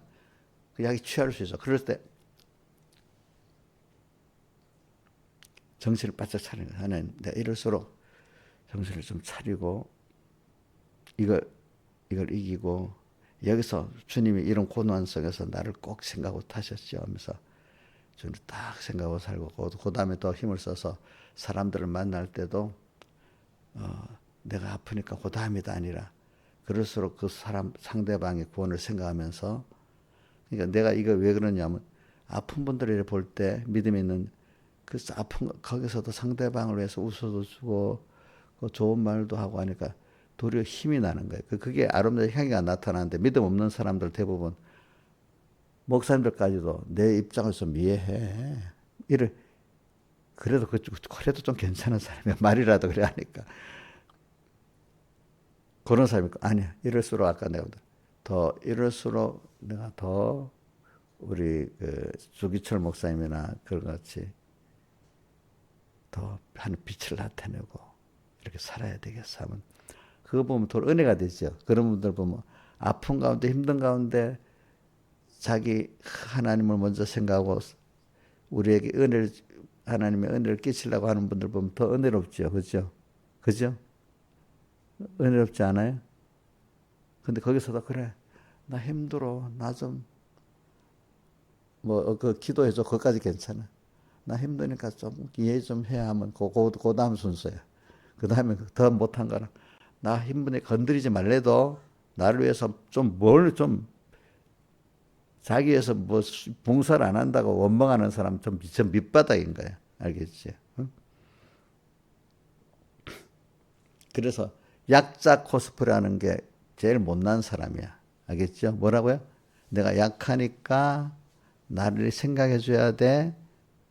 그 약이 취할 수 있어. 그럴 때 정신을 바짝 차리는 거야. 하나님, 내가 이럴수록 정신을 좀 차리고 이걸 이기고 여기서 주님이 이런 고난원 속에서 나를 꼭 생각하고 타셨죠 하면서 주님을 딱 생각하고 살고 그 다음에 또 힘을 써서 사람들을 만날 때도 내가 아프니까 그 다음이다 아니라 그럴수록 그 상대방의 구원을 생각하면서 그러니까 내가 이걸 왜 그러냐면 아픈 분들을 볼 때 믿음이 있는 그 아픈 거기서도 상대방을 위해서 웃어도 주고 좋은 말도 하고 하니까 도리어 힘이 나는 거예요. 그게 아름다운 향기가 나타나는데 믿음 없는 사람들 대부분 목사님들까지도 내 입장을 좀 이해해. 그래도 좀 괜찮은 사람이야. 말이라도 그래 하니까. 그런 사람이 아니야. 이럴수록 아까 내가 더 이럴수록 내가 더 우리 그 주기철 목사님이나 그런 같이 더 하는 빛을 나타내고 이렇게 살아야 되겠어 하면 그거 보면 더 은혜가 되죠. 그런 분들 보면 아픈 가운데 힘든 가운데 자기 하나님을 먼저 생각하고 우리에게 은혜를 하나님의 은혜를 끼치려고 하는 분들 보면 더 은혜롭죠. 그죠? 그죠? 은혜롭지 않아요? 근데 거기서도 그래. 나 힘들어. 나 좀 뭐 그 기도해줘. 그것까지 괜찮아. 나 힘드니까 좀 이해 좀 해야 하면 그 다음 순서야. 그 다음에 더 못한 거는 나 힘드니까 건드리지 말래도 나를 위해서 좀 뭘 좀 자기 위해서 뭐 봉사를 안 한다고 원망하는 사람 좀 밑바닥인 거야. 알겠지? 응? 그래서 약자 코스프레 하는 게 제일 못난 사람이야. 알겠죠? 뭐라고요? 내가 약하니까 나를 생각해 줘야 돼.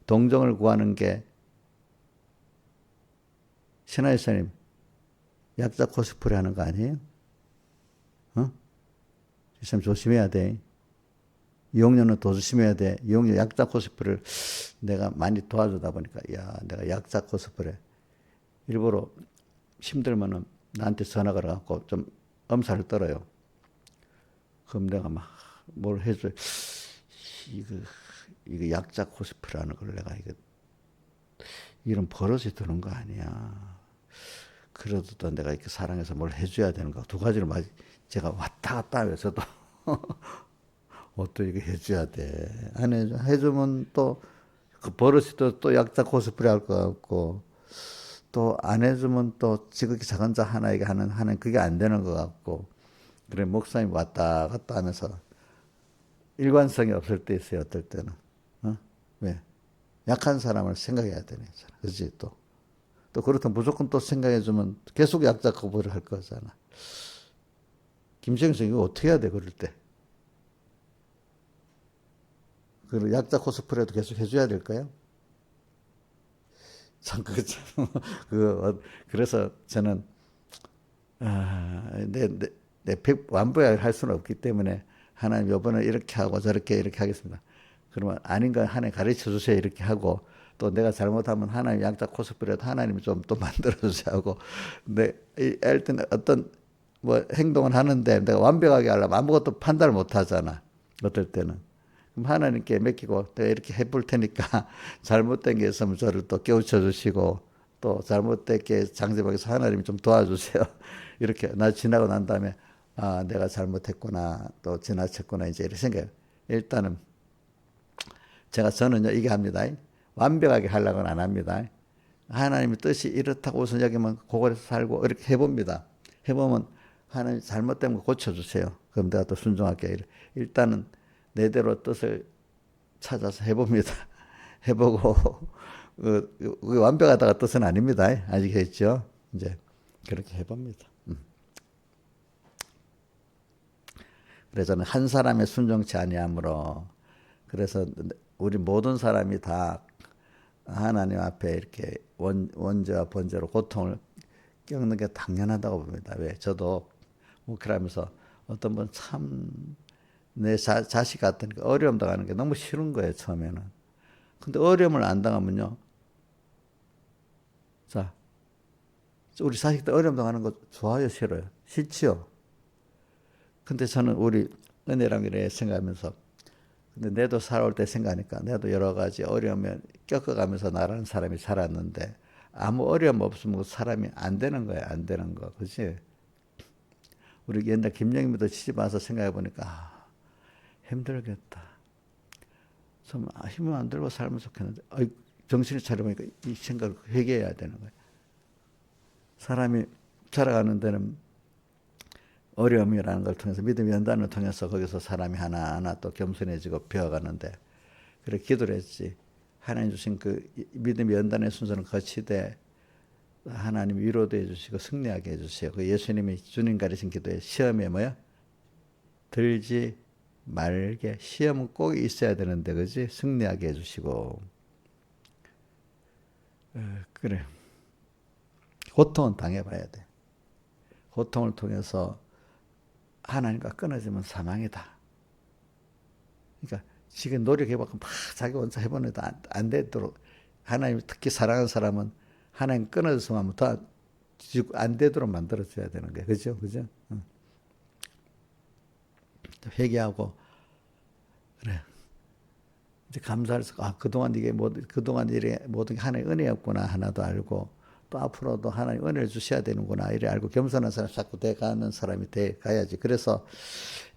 동정을 구하는 게 신하이사님 약자 코스프레 하는 거 아니에요? 어? 참 조심해야 돼. 이용료는 더 조심해야 돼. 이용료 약자 코스프레를 내가 많이 도와주다 보니까 야 내가 약자 코스프레 일부러 힘들면은 나한테 전화 걸어갖고 좀 엄살을 떨어요. 그럼 내가 막 뭘 해줘. 이거, 이거 약자 코스프레라는 걸 내가 이런 버릇이 드는 거 아니야. 그래도 또 내가 이렇게 사랑해서 뭘 해줘야 되는 거. 두 가지를 제가 왔다 갔다 하면서도 또 이거 해줘야 돼. 안 해주면 또 그 버릇이 또 약자 코스프레 할 것 같고 또 안 해주면 또 지극히 작은 자 하나에게 하는 그게 안 되는 것 같고 그래 목사님 왔다 갔다 하면서 일관성이 없을 때 있어요. 어떨 때는 어? 왜 약한 사람을 생각해야 되네. 그렇지 또 그렇다면 무조건 또 생각해주면 계속 약자 커버를 할 거잖아. 김정일 씨 이거 어떻게 해야 돼 그럴 때? 그 약자 코스프레도 계속 해줘야 될까요? 참 그렇죠. 그래서 저는 완벽하게 할 수는 없기 때문에 하나님 이번에 이렇게 하고 이렇게 하겠습니다. 그러면 아닌 거 하나님 가르쳐 주세요 이렇게 하고 또 내가 잘못하면 하나님 양자 코스프레도 하나님이 좀 또 만들어 주세요 하고 근데 할 때는 어떤 뭐 행동을 하는데 내가 완벽하게 하려면 아무것도 판단을 못 하잖아. 어떨 때는. 그럼 하나님께 맡기고 내가 이렇게 해볼 테니까 잘못된 게 있으면 저를 또 깨우쳐 주시고 또 잘못된 게 장제박에서 하나님이 좀 도와주세요. 이렇게 나 지나고 난 다음에 아 내가 잘못했구나 또 지나쳤구나 이제 이렇게 생각해요. 일단은 저는요 이게 합니다. 완벽하게 하려고는 안 합니다. 하나님의 뜻이 이렇다고 우선 여기면 그거에서 살고 이렇게 해봅니다. 해보면 하나님 잘못된 거 고쳐주세요. 그럼 내가 또 순종할게요. 일단은 내대로 뜻을 찾아서 해봅니다. 해보고 완벽하다가 뜻은 아닙니다. 아시겠죠? 이제 그렇게 해봅니다. 그래서 저는 한 사람의 순종치 아니하므로 그래서 우리 모든 사람이 다 하나님 앞에 이렇게 원죄와 번제로 고통을 겪는 게 당연하다고 봅니다. 왜? 저도 목회하면서 어떤 분 참 내 자식 같으니까 어려움 당하는 게 너무 싫은 거예요, 처음에는. 근데 어려움을 안 당하면요. 자, 우리 자식들 어려움 당하는 거 좋아요, 싫어요? 싫지요? 근데 저는 우리 은혜랑 이래 생각하면서 근데 내도 살아올 때 생각하니까 내도 여러 가지 어려움을 겪어가면서 나라는 사람이 살았는데 아무 어려움 없으면 사람이 안 되는 거야, 안 되는 거. 그치? 우리 옛날 김영임도 시집 와서 생각해 보니까 힘들겠다. 좀 힘을 안 들고 살면 좋겠는데 정신을 차려보니까 이 생각을 회개해야 되는 거야. 사람이 살아가는 데는 어려움이라는 걸 통해서 믿음의 연단을 통해서 거기서 사람이 하나하나 또 겸손해지고 배워가는데 그래 기도를 했지. 하나님 주신 그 믿음의 연단의 순서는 거치되 하나님 위로도 해주시고 승리하게 해주세요. 그 예수님이 주님 가르친 기도에 시험에 뭐야? 들지 말게. 시험은 꼭 있어야 되는데 그지? 승리하게 해주시고 그래. 고통은 당해봐야 돼. 고통을 통해서 하나님과 끊어지면 사망이다. 그러니까 지금 노력해봤고 막 자기 혼자 해보는데도 안 되도록 하나님 특히 사랑하는 사람은 하나님 끊어져서 하면 더 안 되도록 만들어줘야 되는 거예요. 그죠? 그죠? 회개하고 그래. 이제 감사해서 그동안 이게 그동안 이래 모든 게 하나님의 은혜였구나 하나도 알고 또 앞으로도 하나님 은혜를 주셔야 되는구나 이래 알고 겸손한 사람 자꾸 돼 가는 사람이 돼 가야지. 그래서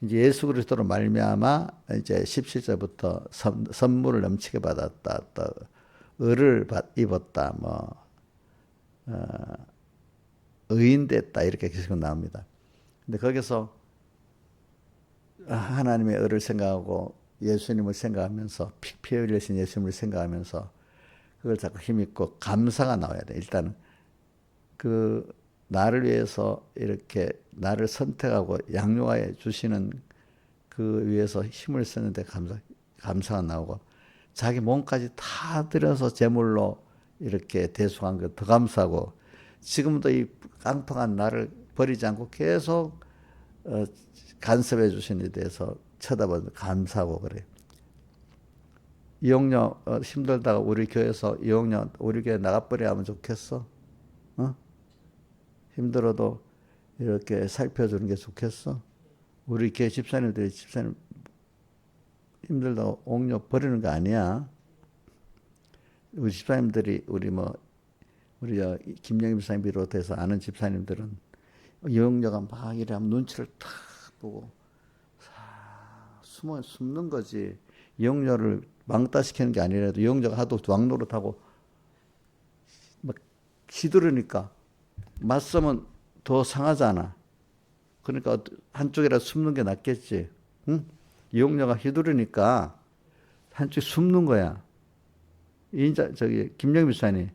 이제 예수 그리스도로 말미암아 이제 17절부터 선물을 넘치게 받았다. 또 의를 입었다. 의인 됐다. 이렇게 계속 나옵니다. 근데 거기서 하나님의 의를 생각하고 예수님을 생각하면서 피 흘리신 예수님을 생각하면서 그걸 자꾸 힘있고 감사가 나와야 돼. 일단은 그 나를 위해서 이렇게 나를 선택하고 양육하여 주시는 그 위해서 힘을 쓰는데 감사가 나오고 자기 몸까지 다 들여서 제물로 이렇게 대속한 것 더 감사하고 지금도 이 깡통한 나를 버리지 않고 계속 간섭해 주신 데 대해서 쳐다보는 감사하고 그래요. 이용녀 힘들다가 우리 교회에서 이용녀 우리 교회 나가버려 하면 좋겠어? 어? 힘들어도 이렇게 살펴주는 게 좋겠어? 우리 교회 집사님 힘들다고 옥녀 버리는 거 아니야. 우리 집사님들이 우리 김영임 집사님 비롯해서 아는 집사님들은 이용녀가 막 이래 하면 눈치를 탁 보고 숨는 거지. 이용녀를 망따시키는 게 아니라도 이용녀가 하도 왕노릇하고 막 시들으니까 맞서면 더 상하잖아. 그러니까 한쪽이라도 숨는 게 낫겠지. 응? 이용녀가 휘두르니까 한쪽에 숨는 거야. 김영미 목사님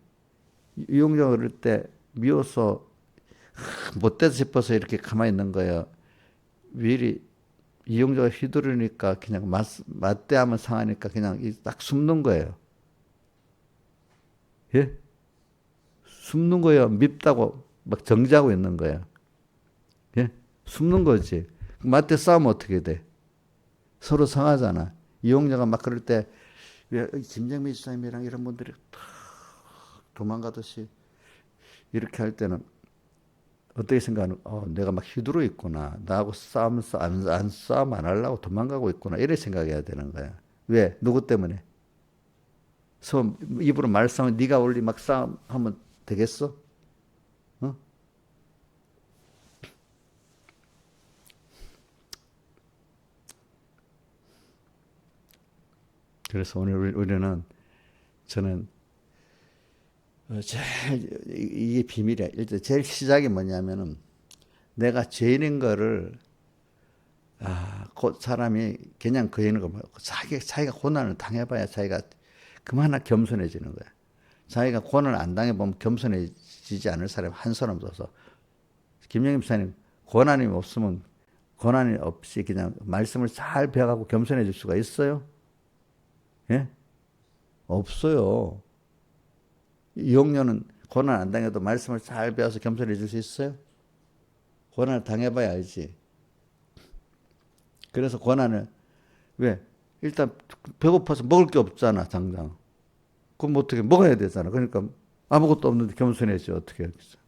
이용녀가 그럴 때 미워서 못돼서 싶어서 이렇게 가만히 있는 거예요. 미리 이용자가 휘두르니까 그냥 맞대하면 상하니까 그냥 딱 숨는 거예요. 예? 숨는 거예요. 밉다고 막 정지하고 있는 거예요. 예? 숨는 거지. 맞대 싸우면 어떻게 돼? 서로 상하잖아. 이용자가 막 그럴 때 김정민 지사님이랑 이런 분들이 도망가듯이 이렇게 할 때는 어떻게 생각하는? 내가 막 휘두르 있구나. 나하고 싸우면서 싸움 안 하려고 도망가고 있구나. 이래 생각해야 되는 거야. 왜? 누구 때문에? 입으로 말싸움, 네가 원리 막 싸움하면 되겠어? 어? 그래서 오늘 우리는 저는 이게 비밀이야. 일단 제일 시작이 뭐냐면은 내가 죄인인 거를 사람이 그냥 그인인 거 말고 자기가 고난을 당해봐야 자기가 그만나 겸손해지는 거야. 자기가 고난을 안 당해보면 겸손해지지 않을 사람이 한 사람도 없어. 김영임 목사님 고난이 없으면 고난이 없이 그냥 말씀을 잘 배워가고 겸손해질 수가 있어요? 예? 없어요. 이용료는 고난 안 당해도 말씀을 잘 배워서 겸손해질 수 있어요? 고난을 당해봐야 알지. 그래서 고난을 왜? 일단 배고파서 먹을 게 없잖아 당장. 그럼 어떻게 먹어야 되잖아. 그러니까 아무것도 없는데 겸손해지 어떻게 하겠어?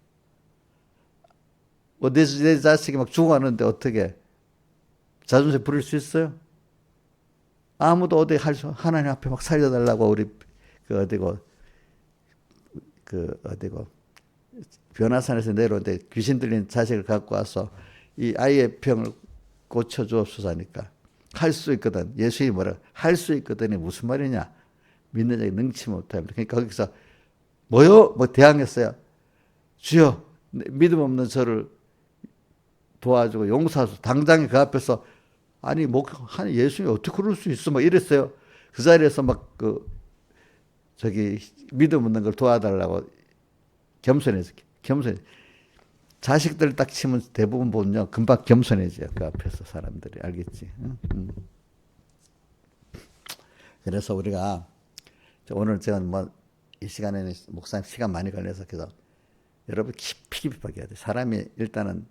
내 자식이 막 죽어가는데 어떻게 자존심 부릴 수 있어요? 아무도 어디 하나님 앞에 막 살려달라고 우리 어디고 변화산에서 내려오는데 귀신 들린 자식을 갖고 와서 이 아이의 병을 고쳐주옵소서 하니까 할 수 있거든. 예수님이 뭐라 할 수 있거든이 무슨 말이냐? 믿는 자에게 능치 못합니다. 그러니까 거기서 뭐요? 대항했어요. 주여 믿음 없는 저를 도와주고 용서하소서. 당장에 그 앞에서 아니 예수님이 어떻게 그럴 수 있어? 막 이랬어요. 그 자리에서 막 믿음 없는 걸 도와달라고 겸손해. 자식들 딱 치면 대부분 보면요 금방 겸손해져요. 그 앞에서 사람들이 알겠지. 응? 그래서 우리가 오늘 제가 이 시간에는 목사님 시간 많이 걸려서 그래서 여러분 깊이 해야 돼. 사람이 일단은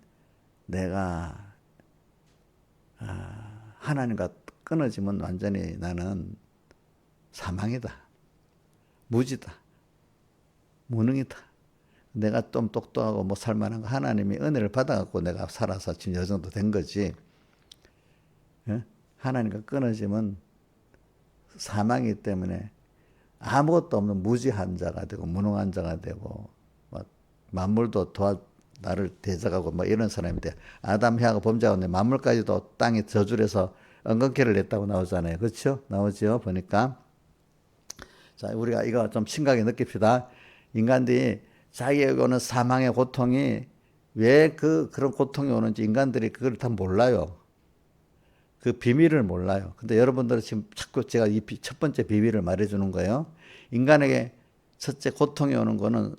내가 하나님과 끊어지면 완전히 나는 사망이다. 무지다. 무능이다. 내가 좀 똑똑하고 뭐 살만한 거 하나님이 은혜를 받아갖고 내가 살아서 지금 이 정도 된 거지. 예? 하나님과 끊어지면 사망이기 때문에 아무것도 없는 무지한 자가 되고 무능한 자가 되고 막 만물도 나를 대적하고 뭐 이런 사람인데 아담 해하고 범죄하고 만물까지도 땅에 저주해서 엉겅퀴를 냈다고 나오잖아요. 그렇죠? 나오죠. 보니까. 자, 우리가 이거 좀 심각하게 느낍시다. 인간들이 자기에게 오는 사망의 고통이 왜 그런 고통이 오는지 인간들이 그걸 다 몰라요. 그 비밀을 몰라요. 근데 여러분들은 지금 자꾸 제가 이 첫 번째 비밀을 말해주는 거예요. 인간에게 첫째 고통이 오는 거는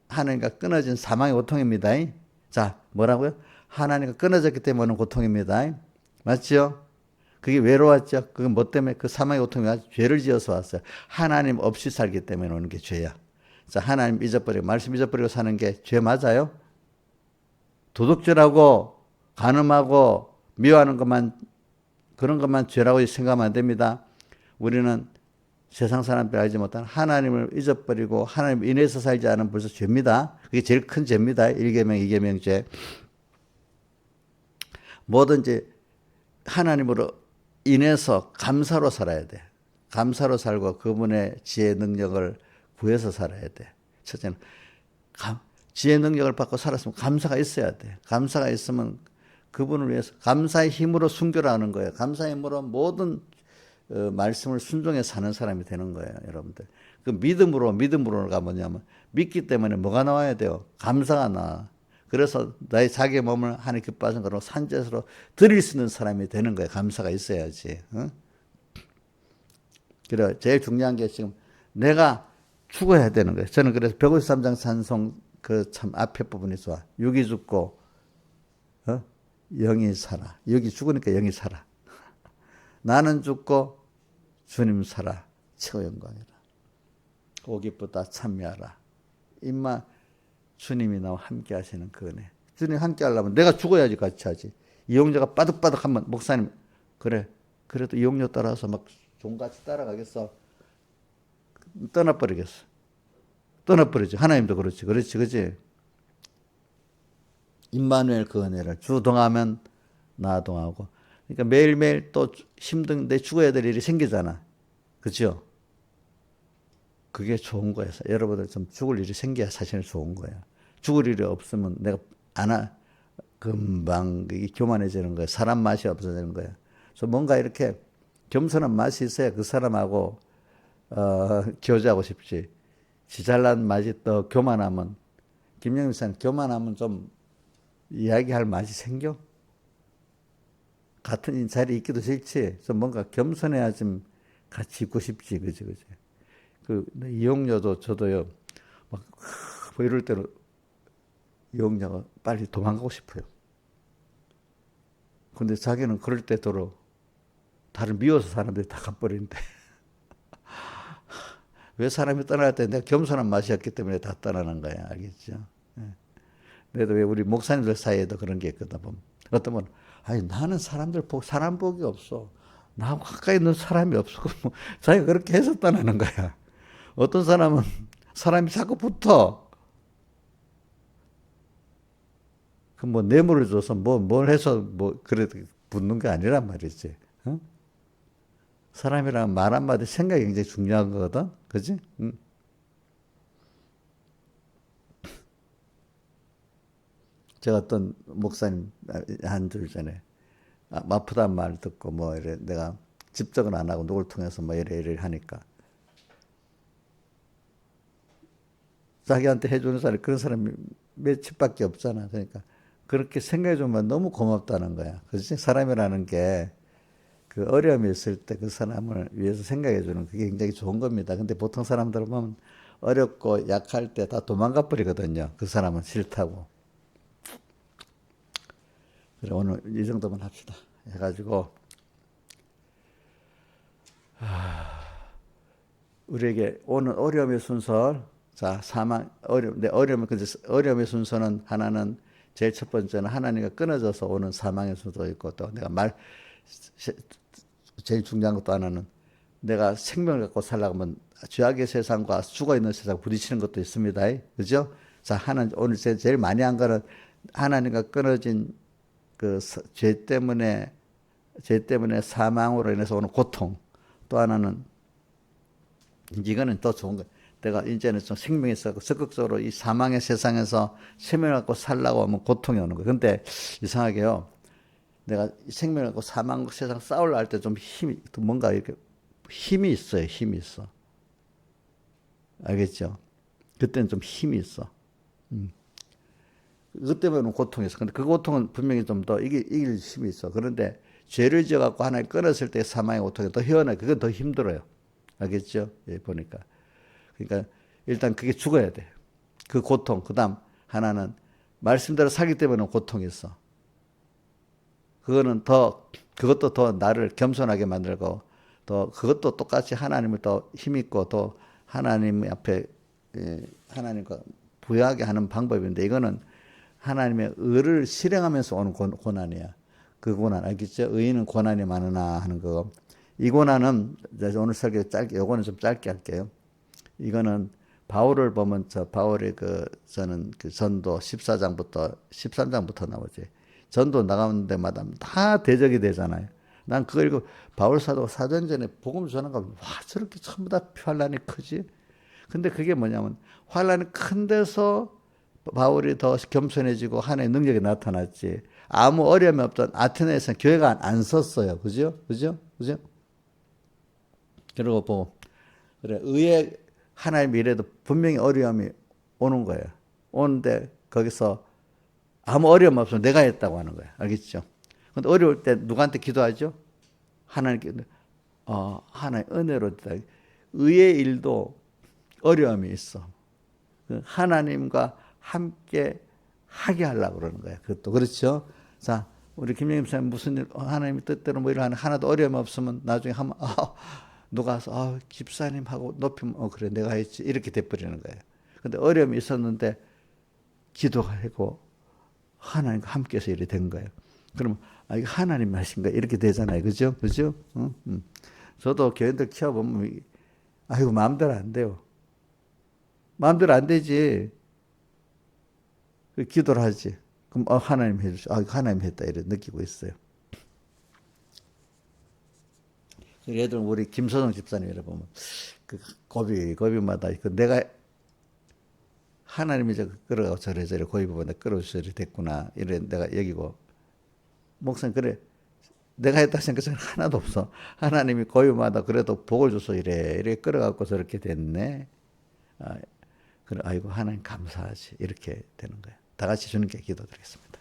하나님과 끊어진 사망의 고통입니다. 자, 뭐라고요? 하나님과 끊어졌기 때문에 오는 고통입니다. 맞죠? 그게 외로웠죠? 그게 뭐 때문에 그 사망의 고통이 왔죠? 죄를 지어서 왔어요. 하나님 없이 살기 때문에 오는 게 죄야. 자, 하나님 잊어버리고, 말씀 잊어버리고 사는 게 죄 맞아요? 도둑질하고, 간음하고, 미워하는 것만, 그런 것만 죄라고 생각하면 안 됩니다. 우리는 세상 사람들이 알지 못한 하나님을 잊어버리고, 하나님 인해서 살지 않으면 벌써 죄입니다. 그게 제일 큰 죄입니다. 1계명, 2계명 죄. 뭐든지 하나님으로 인해서 감사로 살아야 돼. 감사로 살고 그분의 지혜 능력을 구해서 살아야 돼. 첫째는 지혜 능력을 받고 살았으면 감사가 있어야 돼. 감사가 있으면 그분을 위해서 감사의 힘으로 순교를 하는 거예요. 감사의 힘으로 모든 말씀을 순종해 사는 사람이 되는 거예요. 여러분들. 그 믿음으로가 뭐냐면 믿기 때문에 뭐가 나와야 돼요? 감사가 나와. 그래서 나의 자기 몸을 하나님 기뻐하신 거로 산제스로 드릴 수 있는 사람이 되는 거예요. 감사가 있어야지. 어? 그래 제일 중요한 게 지금 내가 죽어야 되는 거예요. 저는 그래서 153장 찬송 그 참 앞에 부분이 좋아. 육이 죽고 영이 살아. 육이 죽으니까 영이 살아. 나는 죽고 주님 살아. 최고 영광이라. 오기보다 참여하라. 임마 주님이 나와 함께 하시는 그 은혜. 주님 함께 하려면 내가 죽어야지 같이 하지. 이용료가 빠득빠득하면 목사님 그래. 그래도 이용료 따라서 막 종같이 따라가겠어. 떠나버리겠어. 떠나버리지. 하나님도 그렇지. 그렇지. 임마누엘 그 은혜를 주 동하면 나 동하고. 그러니까 매일매일 또 힘든데 죽어야 될 일이 생기잖아. 그렇죠? 그게 좋은 거예요. 여러분들 좀 죽을 일이 생겨야 사실 좋은 거예요. 죽을 일이 없으면 내가 금방 교만해지는 거예요. 사람 맛이 없어지는 거예요. 그래서 뭔가 이렇게 겸손한 맛이 있어야 그 사람하고 교제하고 싶지. 지 잘난 맛이 또 교만하면 김영민 씨는 교만하면 좀 이야기할 맛이 생겨? 같은 자리에 있기도 싫지. 그래서 뭔가 겸손해야 좀 같이 있고 싶지. 그지. 이용료도 저도요, 뭐 이럴 때는 이용료가 빨리 도망가고 싶어요. 근데 자기는 그럴 때도록 다른 미워서 사람들이 다 가버리는데. 왜 사람이 떠날 때 내가 겸손한 맛이었기 때문에 다 떠나는 거야. 알겠죠? 그래도 왜 우리 목사님들 사이에도 그런 게 있거든. 어떤 분은, 아니, 나는 사람 복이 없어. 나하고 가까이 있는 사람이 없어. 뭐, 자기가 그렇게 해서 떠나는 거야. 어떤 사람은 사람이 자꾸 붙어. 그 뭐 뇌물을 줘서 뭘 해서 그래도 붙는 게 아니란 말이지. 어? 사람이랑 말 한마디 생각이 굉장히 중요한 거거든. 그지? 제가 어떤 목사님 한 줄 전에 아프다는 말 듣고 뭐 이래 내가 집적은 안 하고 누굴 통해서 뭐 이래 하니까 자기한테 해주는 사람이 그런 사람이 몇십밖에 없잖아. 그러니까 그렇게 생각해 주면 너무 고맙다는 거야. 그렇지? 사람이라는 게 그 어려움이 있을 때 그 사람을 위해서 생각해 주는 그게 굉장히 좋은 겁니다. 근데 보통 사람들은 보면 어렵고 약할 때 다 도망가 버리거든요. 그 사람은 싫다고. 그래, 오늘 이 정도만 합시다. 해가지고 우리에게 오늘 어려움의 순서, 자, 어려움의 순서는 하나는 제일 첫 번째는 하나님과 끊어져서 오는 사망의 순서도 있고 또 내가 제일 중요한 것도 하나는 내가 생명을 갖고 살려고 하면 죄악의 세상과 죽어 있는 세상 부딪히는 것도 있습니다. 그죠? 자, 오늘 제일 많이 한 거는 하나님과 끊어진 그 죄 때문에 사망으로 인해서 오는 고통. 또 하나는 이거는 더 좋은 거예요. 내가 이제는 좀 생명이 있어 적극적으로 이 사망의 세상에서 생명을 갖고 살라고 하면 고통이 오는 거예요. 근데 이상하게요. 내가 생명을 갖고 사망 세상 싸우려 할 때 좀 뭔가 이렇게 힘이 있어요. 힘이 있어. 알겠죠? 그때는 좀 힘이 있어. 그것 때문에 고통이 있어. 근데 그 고통은 분명히 좀 더 이길 힘이 있어. 그런데 죄를 지어갖고 하나님 끊었을 때 사망의 고통이 더 희한해. 그건 더 힘들어요. 알겠죠? 예, 보니까. 그러니까 일단 그게 죽어야 돼. 그 고통. 그 다음 하나는 말씀대로 살기 때문에 고통이 있어. 그것도 더 나를 겸손하게 만들고, 또 그것도 똑같이 하나님을 더 힘있고, 또 하나님 앞에, 하나님과 부여하게 하는 방법인데, 이거는 하나님의 의를 실행하면서 오는 고난이야. 그 고난, 알겠죠? 의인은 고난이 많으나 하는 거. 이 고난은, 오늘 설교 요거는 좀 짧게 할게요. 이거는 바울을 보면 바울의 저는 그 전도 14장부터 13장부터 나오지. 전도 나가는 데마다 다 대적이 되잖아요. 난 그거 읽고 바울 사도전에 복음 전하가 와 저렇게 전부 다 환란이 크지. 근데 그게 뭐냐면 환란이 큰 데서 바울이 더 겸손해지고 하나님의 능력이 나타났지. 아무 어려움이 없던 아테네에서는 교회가 안 섰어요. 그죠? 그리고 그래 의의 하나님이 이래도 분명히 어려움이 오는 거예요. 오는데 거기서 아무 어려움 없으면 내가 했다고 하는 거예요. 알겠죠? 근데 어려울 때 누구한테 기도하죠? 하나님께, 하나님 은혜로 됐다. 의의 일도 어려움이 있어. 하나님과 함께 하게 하려고 그러는 거예요. 그것도. 그렇죠? 자, 우리 김영임 사님 무슨 일, 하나님의 뜻대로 뭐 이러는 하나도 어려움 없으면 나중에 하면, 누가 와서, 집사님하고 높이면, 그래, 내가 했지. 이렇게 돼버리는 거예요. 근데 어려움이 있었는데, 기도하고, 하나님과 함께해서 이렇게 된 거예요. 그러면, 이거 하나님 하신 거야. 이렇게 되잖아요. 그죠? 저도 교인들 키워보면, 이거 마음대로 안 돼요. 마음대로 안 되지. 기도를 하지. 그럼, 하나님 해주시, 하나님 했다. 이렇게 느끼고 있어요. 예를 들면 우리 김소정 집사님이라 보면 그 고비마다 내가 하나님이 끌어가고 저래저래 고비보다 끌어주셔야 됐구나 이래 내가 여기고 목사님 그래 내가 했다 생각은 하나도 없어. 하나님이 고비마다 그래도 복을 줘서 이래 끌어갖고 저렇게 됐네. 그래 아이고 하나님 감사하지 이렇게 되는 거예요. 다 같이 주님께 기도드리겠습니다.